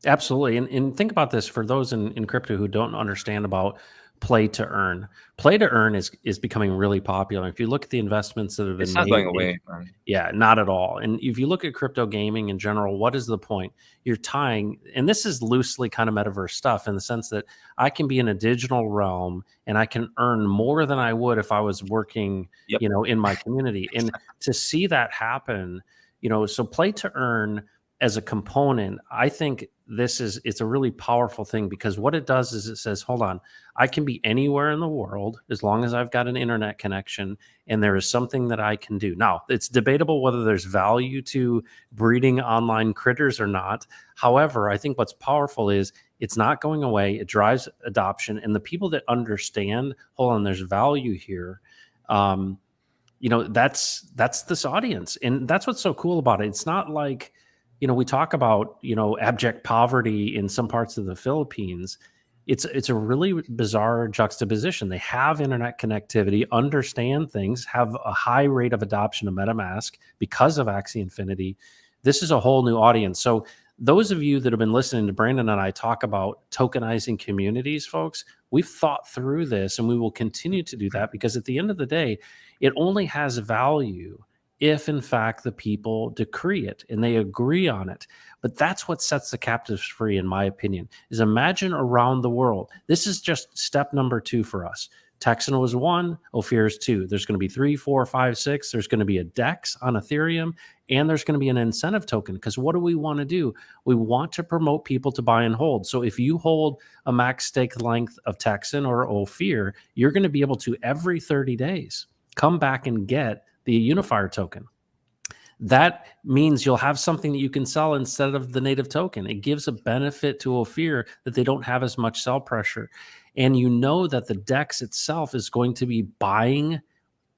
Speaker 1: Absolutely. And think about this for those in crypto who don't understand about play to earn. Play to earn is becoming really popular. If you look at the investments that have been
Speaker 2: It's not
Speaker 1: made,
Speaker 2: going away, man.
Speaker 1: yeah, not at all. And if you look at crypto gaming in general, what is the point? You're tying, and this is loosely kind of metaverse stuff in the sense that I can be in a digital realm and I can earn more than I would if I was working,
Speaker 2: Yep.
Speaker 1: in my community. And to see that happen, so play to earn as a component, I think it's a really powerful thing, because what it does is it says, hold on, I can be anywhere in the world as long as I've got an internet connection, and there is something that I can do. Now, it's debatable whether there's value to breeding online critters or not. However, I think what's powerful is it's not going away. It drives adoption, and the people that understand, hold on, there's value here. That's this audience, and that's what's so cool about it. It's not like, we talk about, abject poverty in some parts of the Philippines. It's a really bizarre juxtaposition. They have internet connectivity, understand things, have a high rate of adoption of MetaMask because of Axie Infinity. This is a whole new audience. So those of you that have been listening to Brandon and I talk about tokenizing communities, folks, we've thought through this, and we will continue to do that, because at the end of the day, it only has value if in fact the people decree it and they agree on it. But that's what sets the captives free, in my opinion, is imagine around the world. This is just step number 2 for us. Texan was 1, Ophir is 2. There's going to be 3, 4, 5, 6. There's going to be a DEX on Ethereum, and there's going to be an incentive token. Because what do we want to do? We want to promote people to buy and hold. So if you hold a max stake length of Texan or Ophir, you're going to be able to, every 30 days, come back and get the unifier token. That means you'll have something that you can sell instead of the native token. It gives a benefit to Ophir that they don't have as much sell pressure. And you know that the DEX itself is going to be buying,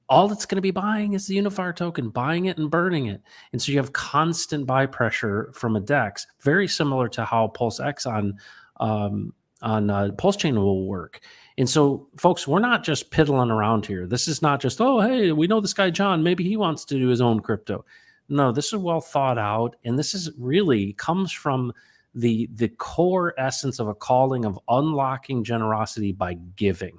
Speaker 1: all it's going to be buying is the unifier token, buying it and burning it. And so you have constant buy pressure from a DEX, very similar to how Pulse X on Pulse Chain will work. And so, folks, we're not just piddling around here. This is not just, oh, hey, we know this guy John, maybe he wants to do his own crypto. No, this is well thought out, and this is really comes from the core essence of a calling of unlocking generosity by giving.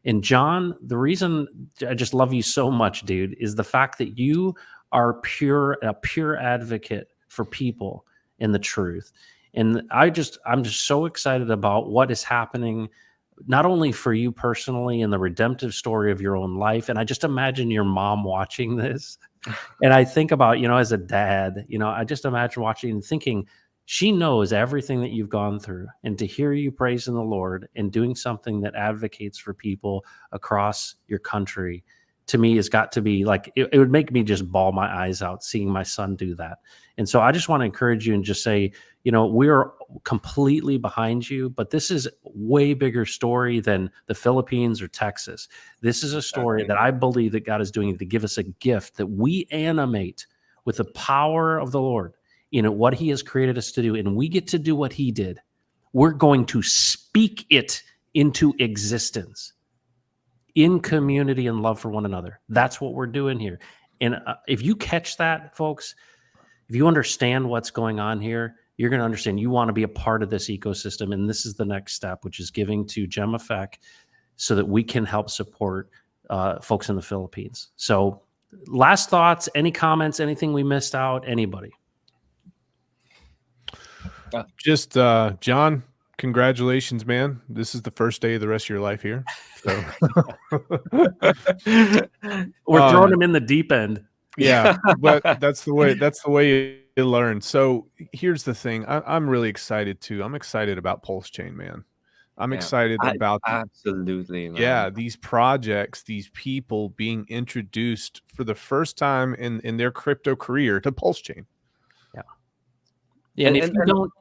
Speaker 1: And John, the reason I just love you so much, dude, is the fact that you are a pure advocate for people and the truth. And I'm just so excited about what is happening not only for you personally and the redemptive story of your own life. And I just imagine your mom watching this. And I think about, as a dad, I just imagine watching and thinking, she knows everything that you've gone through. And to hear you praising the Lord and doing something that advocates for people across your country, to me, has got to be like, it would make me just bawl my eyes out seeing my son do that. And so I just want to encourage you and just say, we're completely behind you, but this is way bigger story than the Philippines or Texas. This is a story
Speaker 2: Exactly.
Speaker 1: that I believe that God is doing to give us a gift that we animate with the power of the Lord, what he has created us to do. And we get to do what he did. We're going to speak it into existence in community and love for one another. That's what we're doing here. And if you catch that, folks, if you understand what's going on here, you're going to understand you want to be a part of this ecosystem. And this is the next step, which is giving to Gem Effect so that we can help support folks in the Philippines. So last thoughts, any comments, anything we missed out, anybody?
Speaker 3: Just John, congratulations, man. This is the first day of the rest of your life here. So
Speaker 1: We're throwing him in the deep end.
Speaker 3: Yeah, but that's the way you learn. So here's the thing. I'm really excited too. I'm excited about Pulse Chain, man. I'm excited about
Speaker 2: absolutely, man.
Speaker 3: Yeah, these projects, these people being introduced for the first time in their crypto career to Pulse Chain.
Speaker 1: Yeah, and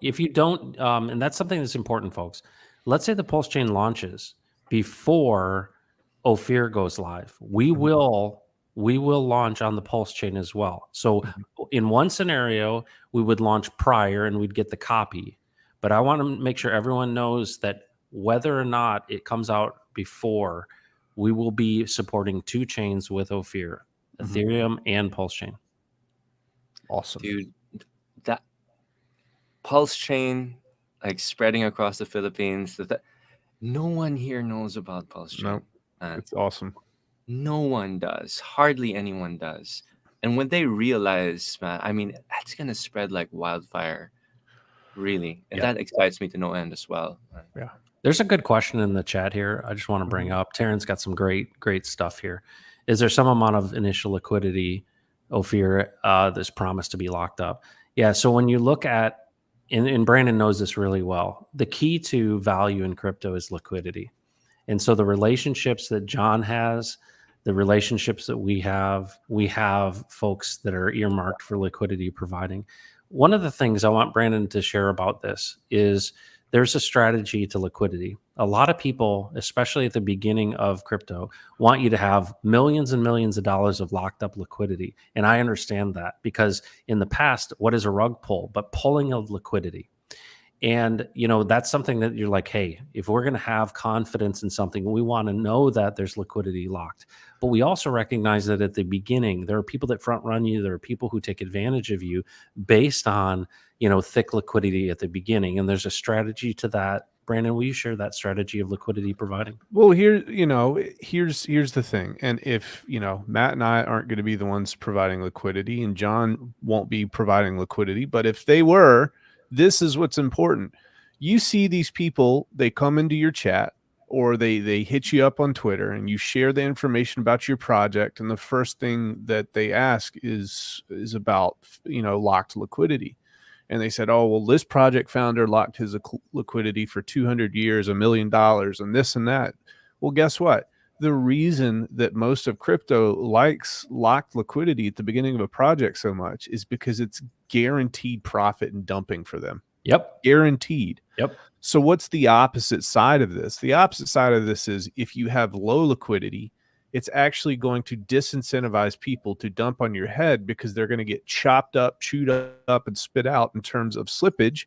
Speaker 1: if you don't, and that's something that's important, folks. Let's say the Pulse Chain launches before Ophir goes live. We will launch on the Pulse Chain as well. So in one scenario, we would launch prior and we'd get the copy. But I want to make sure everyone knows that whether or not it comes out before, we will be supporting 2 chains with Ophir, Ethereum and Pulse Chain.
Speaker 3: Awesome.
Speaker 2: Dude, that Pulse Chain, like spreading across the Philippines, that no one here knows about Pulse Chain.
Speaker 3: No, it's awesome.
Speaker 2: No one does. Hardly anyone does. And when they realize, man, I mean, that's going to spread like wildfire, really. And that excites me to no end as well.
Speaker 3: Yeah.
Speaker 1: There's a good question in the chat here. I just want to bring up. Taryn's got some great stuff here. Is there some amount of initial liquidity, Ophir, that's promised to be locked up? Yeah. So when you look at, and Brandon knows this really well, the key to value in crypto is liquidity. And so the relationships that John has, the relationships that we have folks that are earmarked for liquidity providing. One of the things I want Brandon to share about this is there's a strategy to liquidity. A lot of people, especially at the beginning of crypto, want you to have millions and millions of dollars of locked up liquidity. And I understand that because in the past, what is a rug pull but pulling of liquidity? And, that's something that you're like, hey, if we're going to have confidence in something, we want to know that there's liquidity locked. But we also recognize that at the beginning, there are people that front run you. There are people who take advantage of you based on, thick liquidity at the beginning. And there's a strategy to that. Brandon, will you share that strategy of liquidity providing?
Speaker 3: Well, here's the thing. And if, Matt and I aren't going to be the ones providing liquidity and John won't be providing liquidity, but if they were, this is what's important. You see these people, they come into your chat or they hit you up on Twitter and you share the information about your project. And the first thing that they ask is about, locked liquidity. And they said, oh, well, this project founder locked his liquidity for 200 years, $1 million and this and that. Well, guess what? The reason that most of crypto likes locked liquidity at the beginning of a project so much is because it's guaranteed profit and dumping for them.
Speaker 1: Yep.
Speaker 3: Guaranteed.
Speaker 1: Yep.
Speaker 3: So what's the opposite side of this? The opposite side of this is if you have low liquidity, it's actually going to disincentivize people to dump on your head because they're going to get chopped up, chewed up, and spit out in terms of slippage.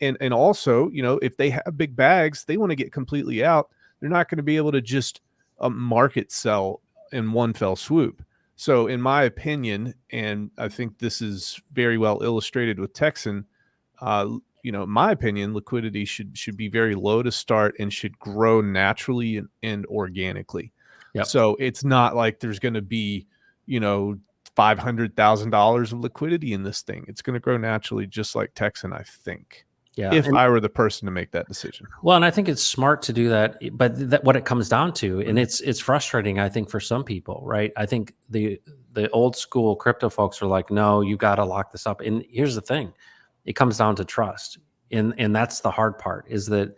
Speaker 3: And also, if they have big bags, they want to get completely out. They're not going to be able to just market sell in one fell swoop. So in my opinion, and I think this is very well illustrated with Texan, in my opinion, liquidity should be very low to start and should grow naturally and organically.
Speaker 1: Yep.
Speaker 3: So it's not like there's going to be, $500,000 of liquidity in this thing. It's going to grow naturally, just like Texan, I think.
Speaker 1: Yeah.
Speaker 3: if I were the person to make that decision.
Speaker 1: Well, and I think it's smart to do that, but that what it comes down to, and it's frustrating, I think, for some people, right? I think the old school crypto folks are like, no, you got to lock this up. And here's the thing, it comes down to trust, and that's the hard part. Is that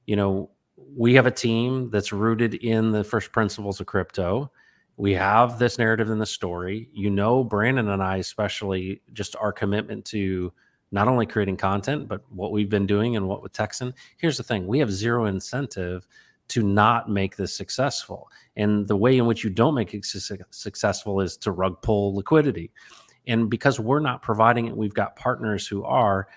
Speaker 1: you know we have a team that's rooted in the first principles of crypto. We have this narrative in the story. Brandon and I, especially, just our commitment to not only creating content, but what we've been doing and what with Texan. Here's the thing, we have zero incentive to not make this successful. And the way in which you don't make it successful is to rug pull liquidity. And because we're not providing it, we've got partners who are.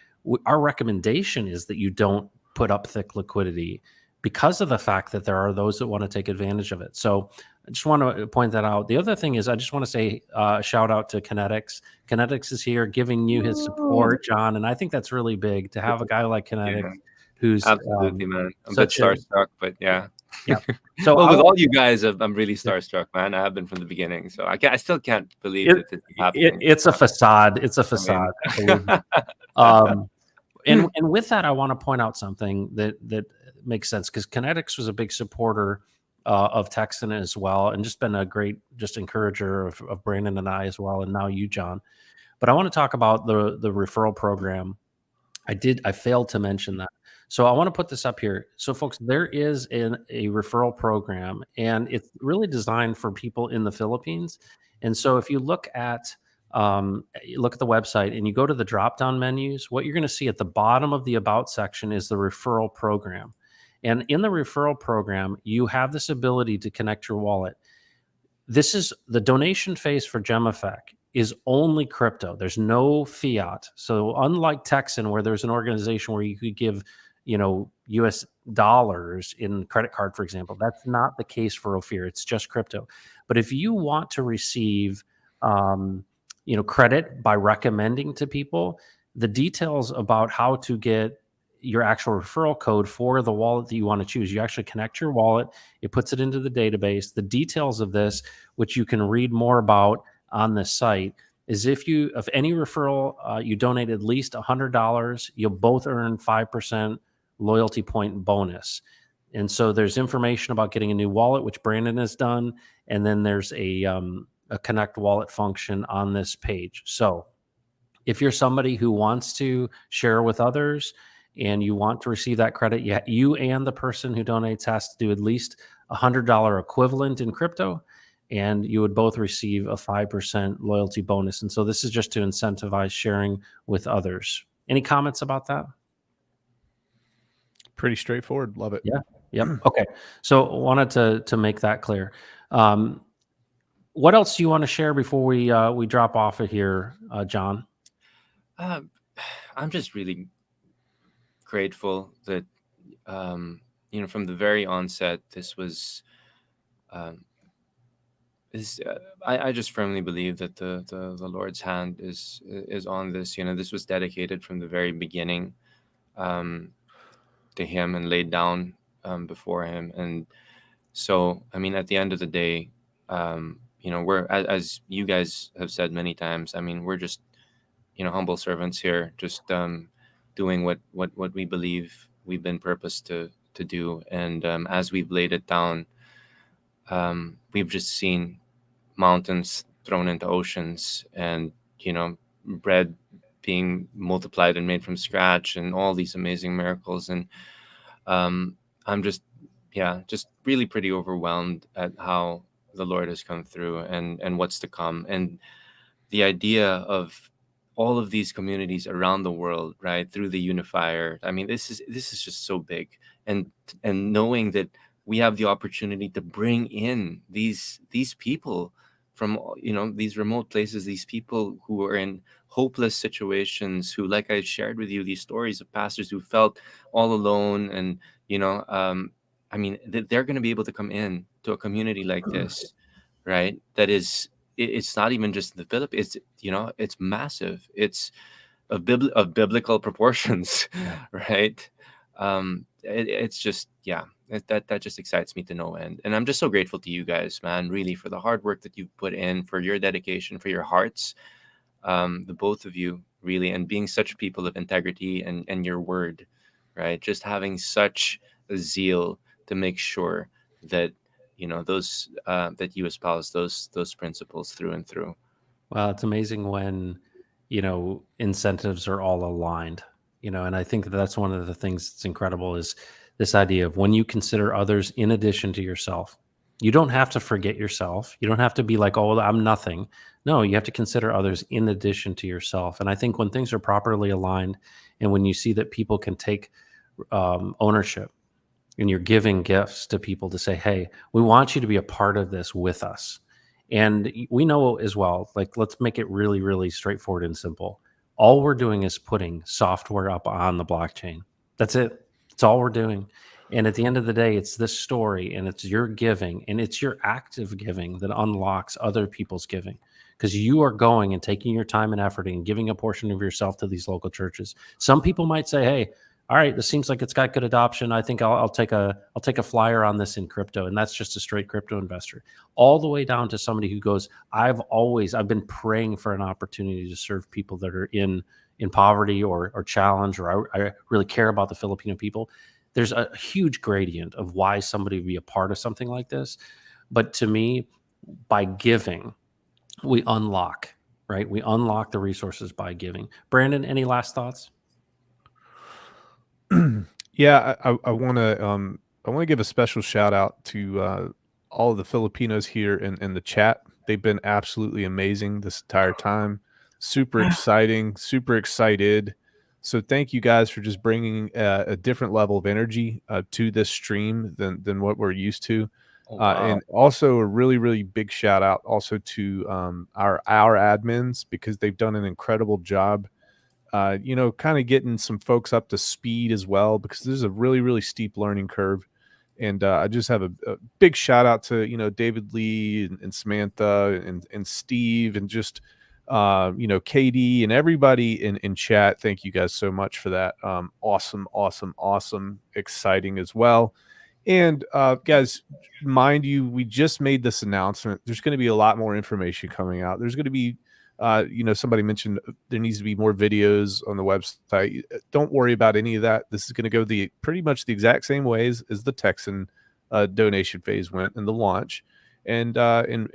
Speaker 1: Our recommendation is that you don't put up thick liquidity because of the fact that there are those that want to take advantage of it. So I just want to point that out. The other thing is, I just want to say shout out to Kinetics. Kinetics is here giving you his support, John, and I think that's really big to have a guy like Kinetics
Speaker 2: Yeah,
Speaker 1: who's
Speaker 2: absolutely, man. I'm a bit
Speaker 1: such a
Speaker 2: starstruck, but yeah.
Speaker 1: yeah. So
Speaker 2: Well,
Speaker 1: I
Speaker 2: with
Speaker 1: want-
Speaker 2: all you guys, I'm really starstruck, man. I have been from the beginning, so I still can't believe that this is happening.
Speaker 1: it's a facade. It's a
Speaker 2: I mean,
Speaker 1: facade. believe me. Um, and with that, I want to point out something that makes sense, because Kinetics was a big supporter of Texan as well, and just been a great encourager of Brandon and I as well, and now you, John. But I want to talk about the referral program. I failed to mention that. So I want to put this up here. So folks, there is a referral program, and it's really designed for people in the Philippines. And so if you look at the website and you go to the drop down menus, what you're going to see at the bottom of the about section is the referral program. And in the referral program, you have this ability to connect your wallet. This is the donation phase for GemEffect is only crypto. There's no fiat. So unlike Texan, where there's an organization where you could give, US dollars in credit card, for example, that's not the case for Ophir. It's just crypto. But if you want to receive, credit by recommending to people, the details about how to get your actual referral code for the wallet that you want to choose. You actually connect your wallet, it puts it into the database. The details of this, which you can read more about on this site, is if any referral you donate at least $100, you'll both earn 5% loyalty point bonus. And so there's information about getting a new wallet, which Brandon has done, and then there's a connect wallet function on this page. So if you're somebody who wants to share with others and you want to receive that credit, you and the person who donates has to do at least $100 equivalent in crypto, and you would both receive a 5% loyalty bonus. And so this is just to incentivize sharing with others. Any comments about that?
Speaker 3: Pretty straightforward. Love it.
Speaker 1: Yeah. Yep. Okay. So wanted to make that clear. What else do you want to share before we drop off of here, John?
Speaker 2: I'm just really grateful that from the very onset, this was I just firmly believe that the Lord's hand is on this. This was dedicated from the very beginning to Him and laid down before Him. And so, I mean, at the end of the day, we're, as you guys have said many times, I mean, we're just humble servants here, just doing what we believe we've been purposed to do. And as we've laid it down, we've just seen mountains thrown into oceans, and bread being multiplied and made from scratch, and all these amazing miracles. And I'm just really pretty overwhelmed at how the Lord has come through and what's to come. And the idea of all of these communities around the world, right, through the unifier. I mean, this is just so big. And knowing that we have the opportunity to bring in these people from these remote places, these people who are in hopeless situations, who, like I shared with you, these stories of pastors who felt all alone, and I mean, they're going to be able to come in to a community like this, right? That is, it's not even just the Philippines. It's massive. It's of biblical proportions, right? It's just, that just excites me to no end. And I'm just so grateful to you guys, man, really, for the hard work that you've put in, for your dedication, for your hearts. The both of you really, and being such people of integrity and your word, right? Just having such a zeal to make sure that those that you espouse those principles through and through.
Speaker 1: Well, it's amazing when, incentives are all aligned, and I think that that's one of the things that's incredible is this idea of when you consider others in addition to yourself. You don't have to forget yourself. You don't have to be like, oh, I'm nothing. No, you have to consider others in addition to yourself. And I think when things are properly aligned and when you see that people can take ownership and you're giving gifts to people to say, hey, we want you to be a part of this with us. And we know as well, like, let's make it really, really straightforward and simple. All we're doing is putting software up on the blockchain. That's it. That's all we're doing. And at the end of the day, it's this story and it's your giving and it's your active giving that unlocks other people's giving because you are going and taking your time and effort and giving a portion of yourself to these local churches. Some people might say, hey, all right, this seems like it's got good adoption. I think I'll take a flyer on this in crypto, and that's just a straight crypto investor. All the way down to somebody who goes, I've been praying for an opportunity to serve people that are in poverty or challenge, or I really care about the Filipino people. There's a huge gradient of why somebody would be a part of something like this. But to me, by giving, we unlock, right? We unlock the resources by giving. Brandon, any last thoughts?
Speaker 3: Yeah, I want to give a special shout out to all of the Filipinos here in the chat. They've been absolutely amazing this entire time. Super exciting, super excited. So thank you guys for just bringing a different level of energy to this stream than what we're used to.
Speaker 2: Oh, wow.
Speaker 3: And also a really, really big shout out also to our admins because they've done an incredible job kind of getting some folks up to speed as well, because there's a really, really steep learning curve. And I just have a big shout out to, David Lee and Samantha and Steve and just, Katie and everybody in chat. Thank you guys so much for that. Awesome, awesome, awesome, exciting as well. And guys, mind you, we just made this announcement. There's going to be a lot more information coming out. There's going to be somebody mentioned there needs to be more videos on the website. Don't worry about any of that. This is going to go pretty much the exact same ways as the Texan donation phase went in the launch, and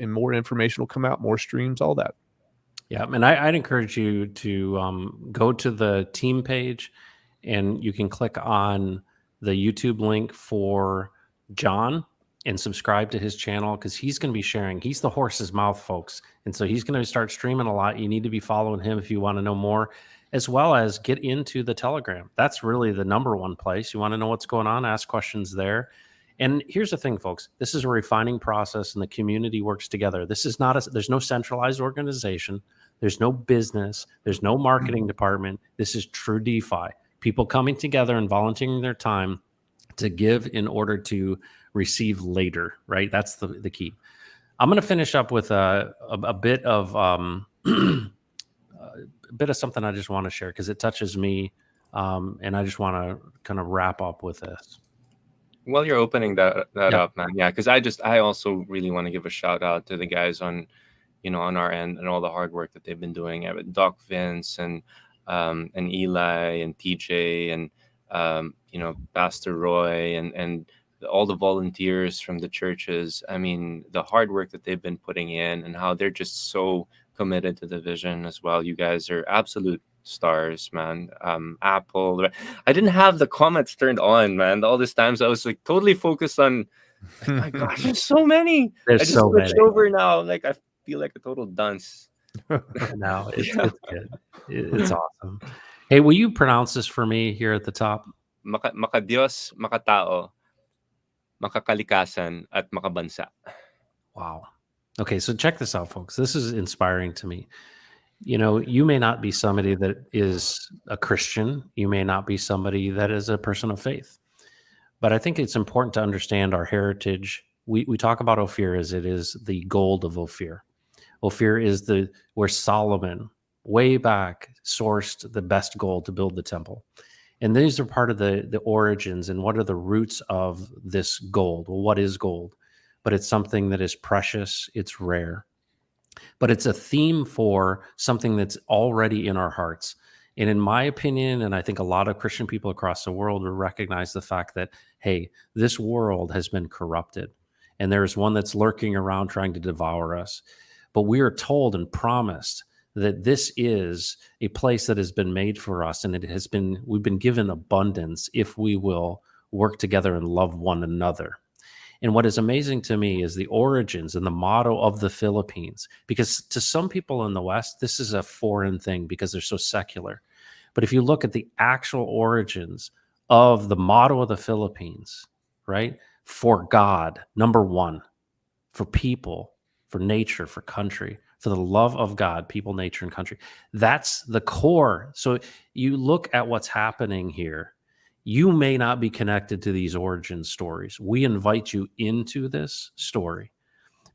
Speaker 3: more information will come out, more streams, all that.
Speaker 1: Yeah, and I'd encourage you to go to the team page, and you can click on the YouTube link for John and subscribe to his channel because he's going to be sharing. He's the horse's mouth, folks. And so he's going to start streaming a lot. You need to be following him if you want to know more, as well as get into the Telegram. That's really the number one place. You want to know what's going on, ask questions there. And here's the thing, folks. This is a refining process and the community works together. This is not there's no centralized organization. There's no business. There's no marketing department. This is true DeFi. People coming together and volunteering their time to give in order to receive later, right? That's the key. I'm going to finish up with a bit of a bit of something I just want to share because it touches me, and I just want to kind of wrap up with this.
Speaker 2: Well, you're opening that up, man. Yeah, because I also really want to give a shout out to the guys on our end and all the hard work that they've been doing. Doc Vince and Eli and TJ and Pastor Roy and all the volunteers from the churches. I mean, the hard work that they've been putting in and how they're just so committed to the vision as well. You guys are absolute stars, man. Apple. I didn't have the comments turned on, man. All this time, so I was like totally focused on. My gosh, there's so many.
Speaker 1: There's
Speaker 2: I just
Speaker 1: so
Speaker 2: switched
Speaker 1: many.
Speaker 2: over now. Like I feel like a total dunce.
Speaker 1: No, it's good. It's awesome. Hey, will you pronounce this for me here at the top?
Speaker 2: Makadiyos, makatao, makakalikasan, at makabansa.
Speaker 1: Wow. Okay, so check this out, folks. This is inspiring to me. You may not be somebody that is a Christian. You may not be somebody that is a person of faith. But I think it's important to understand our heritage. We talk about Ophir as it is the gold of Ophir. Ophir is where Solomon, way back, sourced the best gold to build the temple. And these are part of the origins and what are the roots of this gold. Well, what is gold? But it's something that is precious, it's rare. but it's a theme for something that's already in our hearts. And in my opinion, and I think a lot of Christian people across the world will recognize the fact that, hey, this world has been corrupted and there's one that's lurking around trying to devour us. But we are told and promised that this is a place that has been made for us, and we've been given abundance if we will work together and love one another. And what is amazing to me is the origins and the motto of the Philippines, because to some people in the West, this is a foreign thing because they're so secular. But if you look at the actual origins of the motto of the Philippines, right? For God, number one, for people, for nature, for country, for the love of God, people, nature, and country. That's the core. So you look at what's happening here. You may not be connected to these origin stories. We invite you into this story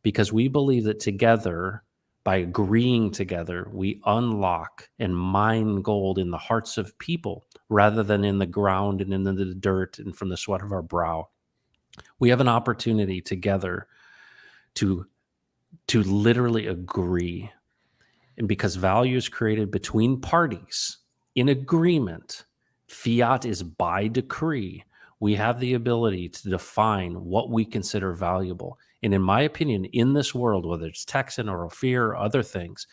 Speaker 1: because we believe that together, by agreeing together, we unlock and mine gold in the hearts of people rather than in the ground and in the dirt and from the sweat of our brow. We have an opportunity together to literally agree. And because value is created between parties in agreement, fiat is by decree, we have the ability to define what we consider valuable. And in my opinion, in this world, whether it's Texan or Ophir or other things,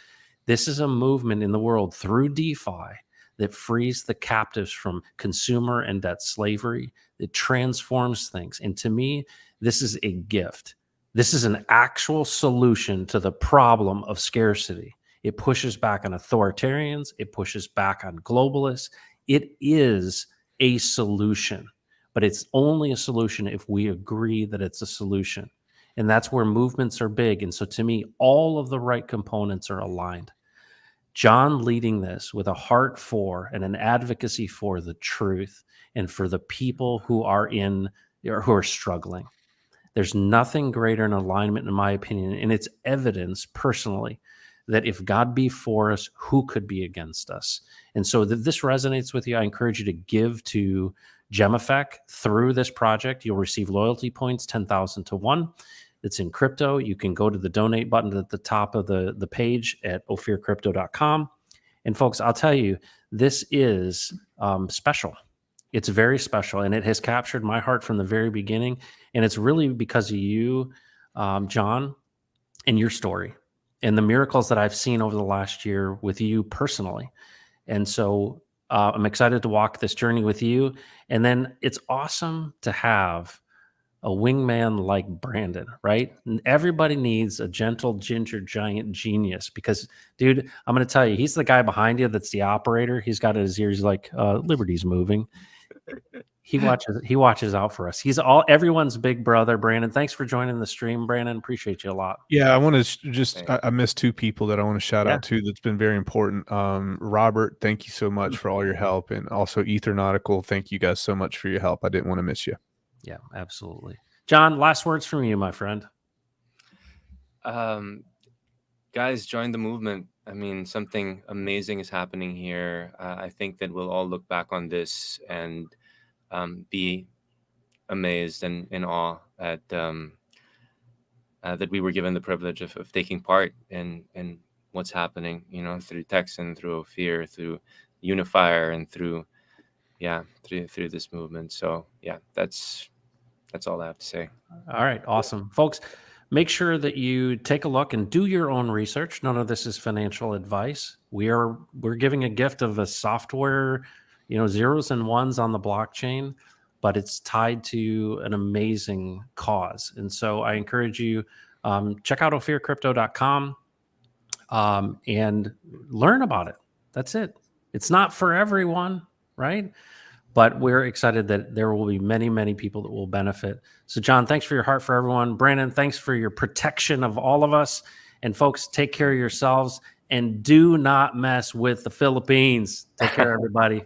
Speaker 1: this is a movement in the world through DeFi that frees the captives from consumer and debt slavery. It transforms things. And to me, this is a gift. This is an actual solution to the problem of scarcity. It pushes back on authoritarians. It pushes back on globalists. It is a solution, but it's only a solution if we agree that it's a solution. And that's where movements are big. And so to me, all of the right components are aligned. John leading this with a heart for and an advocacy for the truth and for the people who are who are struggling. There's nothing greater in alignment, in my opinion, and it's evidence personally that if God be for us, who could be against us? And so if this resonates with you, I encourage you to give to GemEffect through this project. You'll receive loyalty points, 10,000 to 1. It's in crypto. You can go to the donate button at the top of the page at ophircrypto.com. And folks, I'll tell you, this is special. It's very special, and it has captured my heart from the very beginning. And it's really because of you, John, and your story and the miracles that I've seen over the last year with you personally. And so I'm excited to walk this journey with you. And then it's awesome to have a wingman like Brandon, right? And everybody needs a gentle ginger giant genius because, dude, I'm going to tell you, he's the guy behind you that's the operator. He's got his ears like Liberty's moving. He watches out for us. He's everyone's big brother. Brandon, thanks for joining the stream. Brandon, appreciate you a lot.
Speaker 3: Yeah, I want to I missed two people that I want to shout
Speaker 1: Yeah.
Speaker 3: out to that's been very important. Robert, thank you so much for all your help, and also Ethernautical, thank you guys so much for your help. I didn't want to miss you.
Speaker 1: Yeah, absolutely. John, last words from you, my friend.
Speaker 2: Guys, join the movement. I mean, something amazing is happening here. I think that we'll all look back on this and be amazed and in awe at that we were given the privilege of taking part in what's happening, through Texan, through Ophir, through Unifier, and through this movement. So yeah, that's all I have to say.
Speaker 1: All right, awesome. Folks, make sure that you take a look and do your own research. None of this is financial advice. We're giving a gift of a software, zeros and ones on the blockchain, but it's tied to an amazing cause. And so I encourage you, check out ophircrypto.com and learn about it. That's it. It's not for everyone, right? But we're excited that there will be many, many people that will benefit. So, John, thanks for your heart for everyone. Brandon, thanks for your protection of all of us. And folks, take care of yourselves and do not mess with the Philippines. Take care, everybody.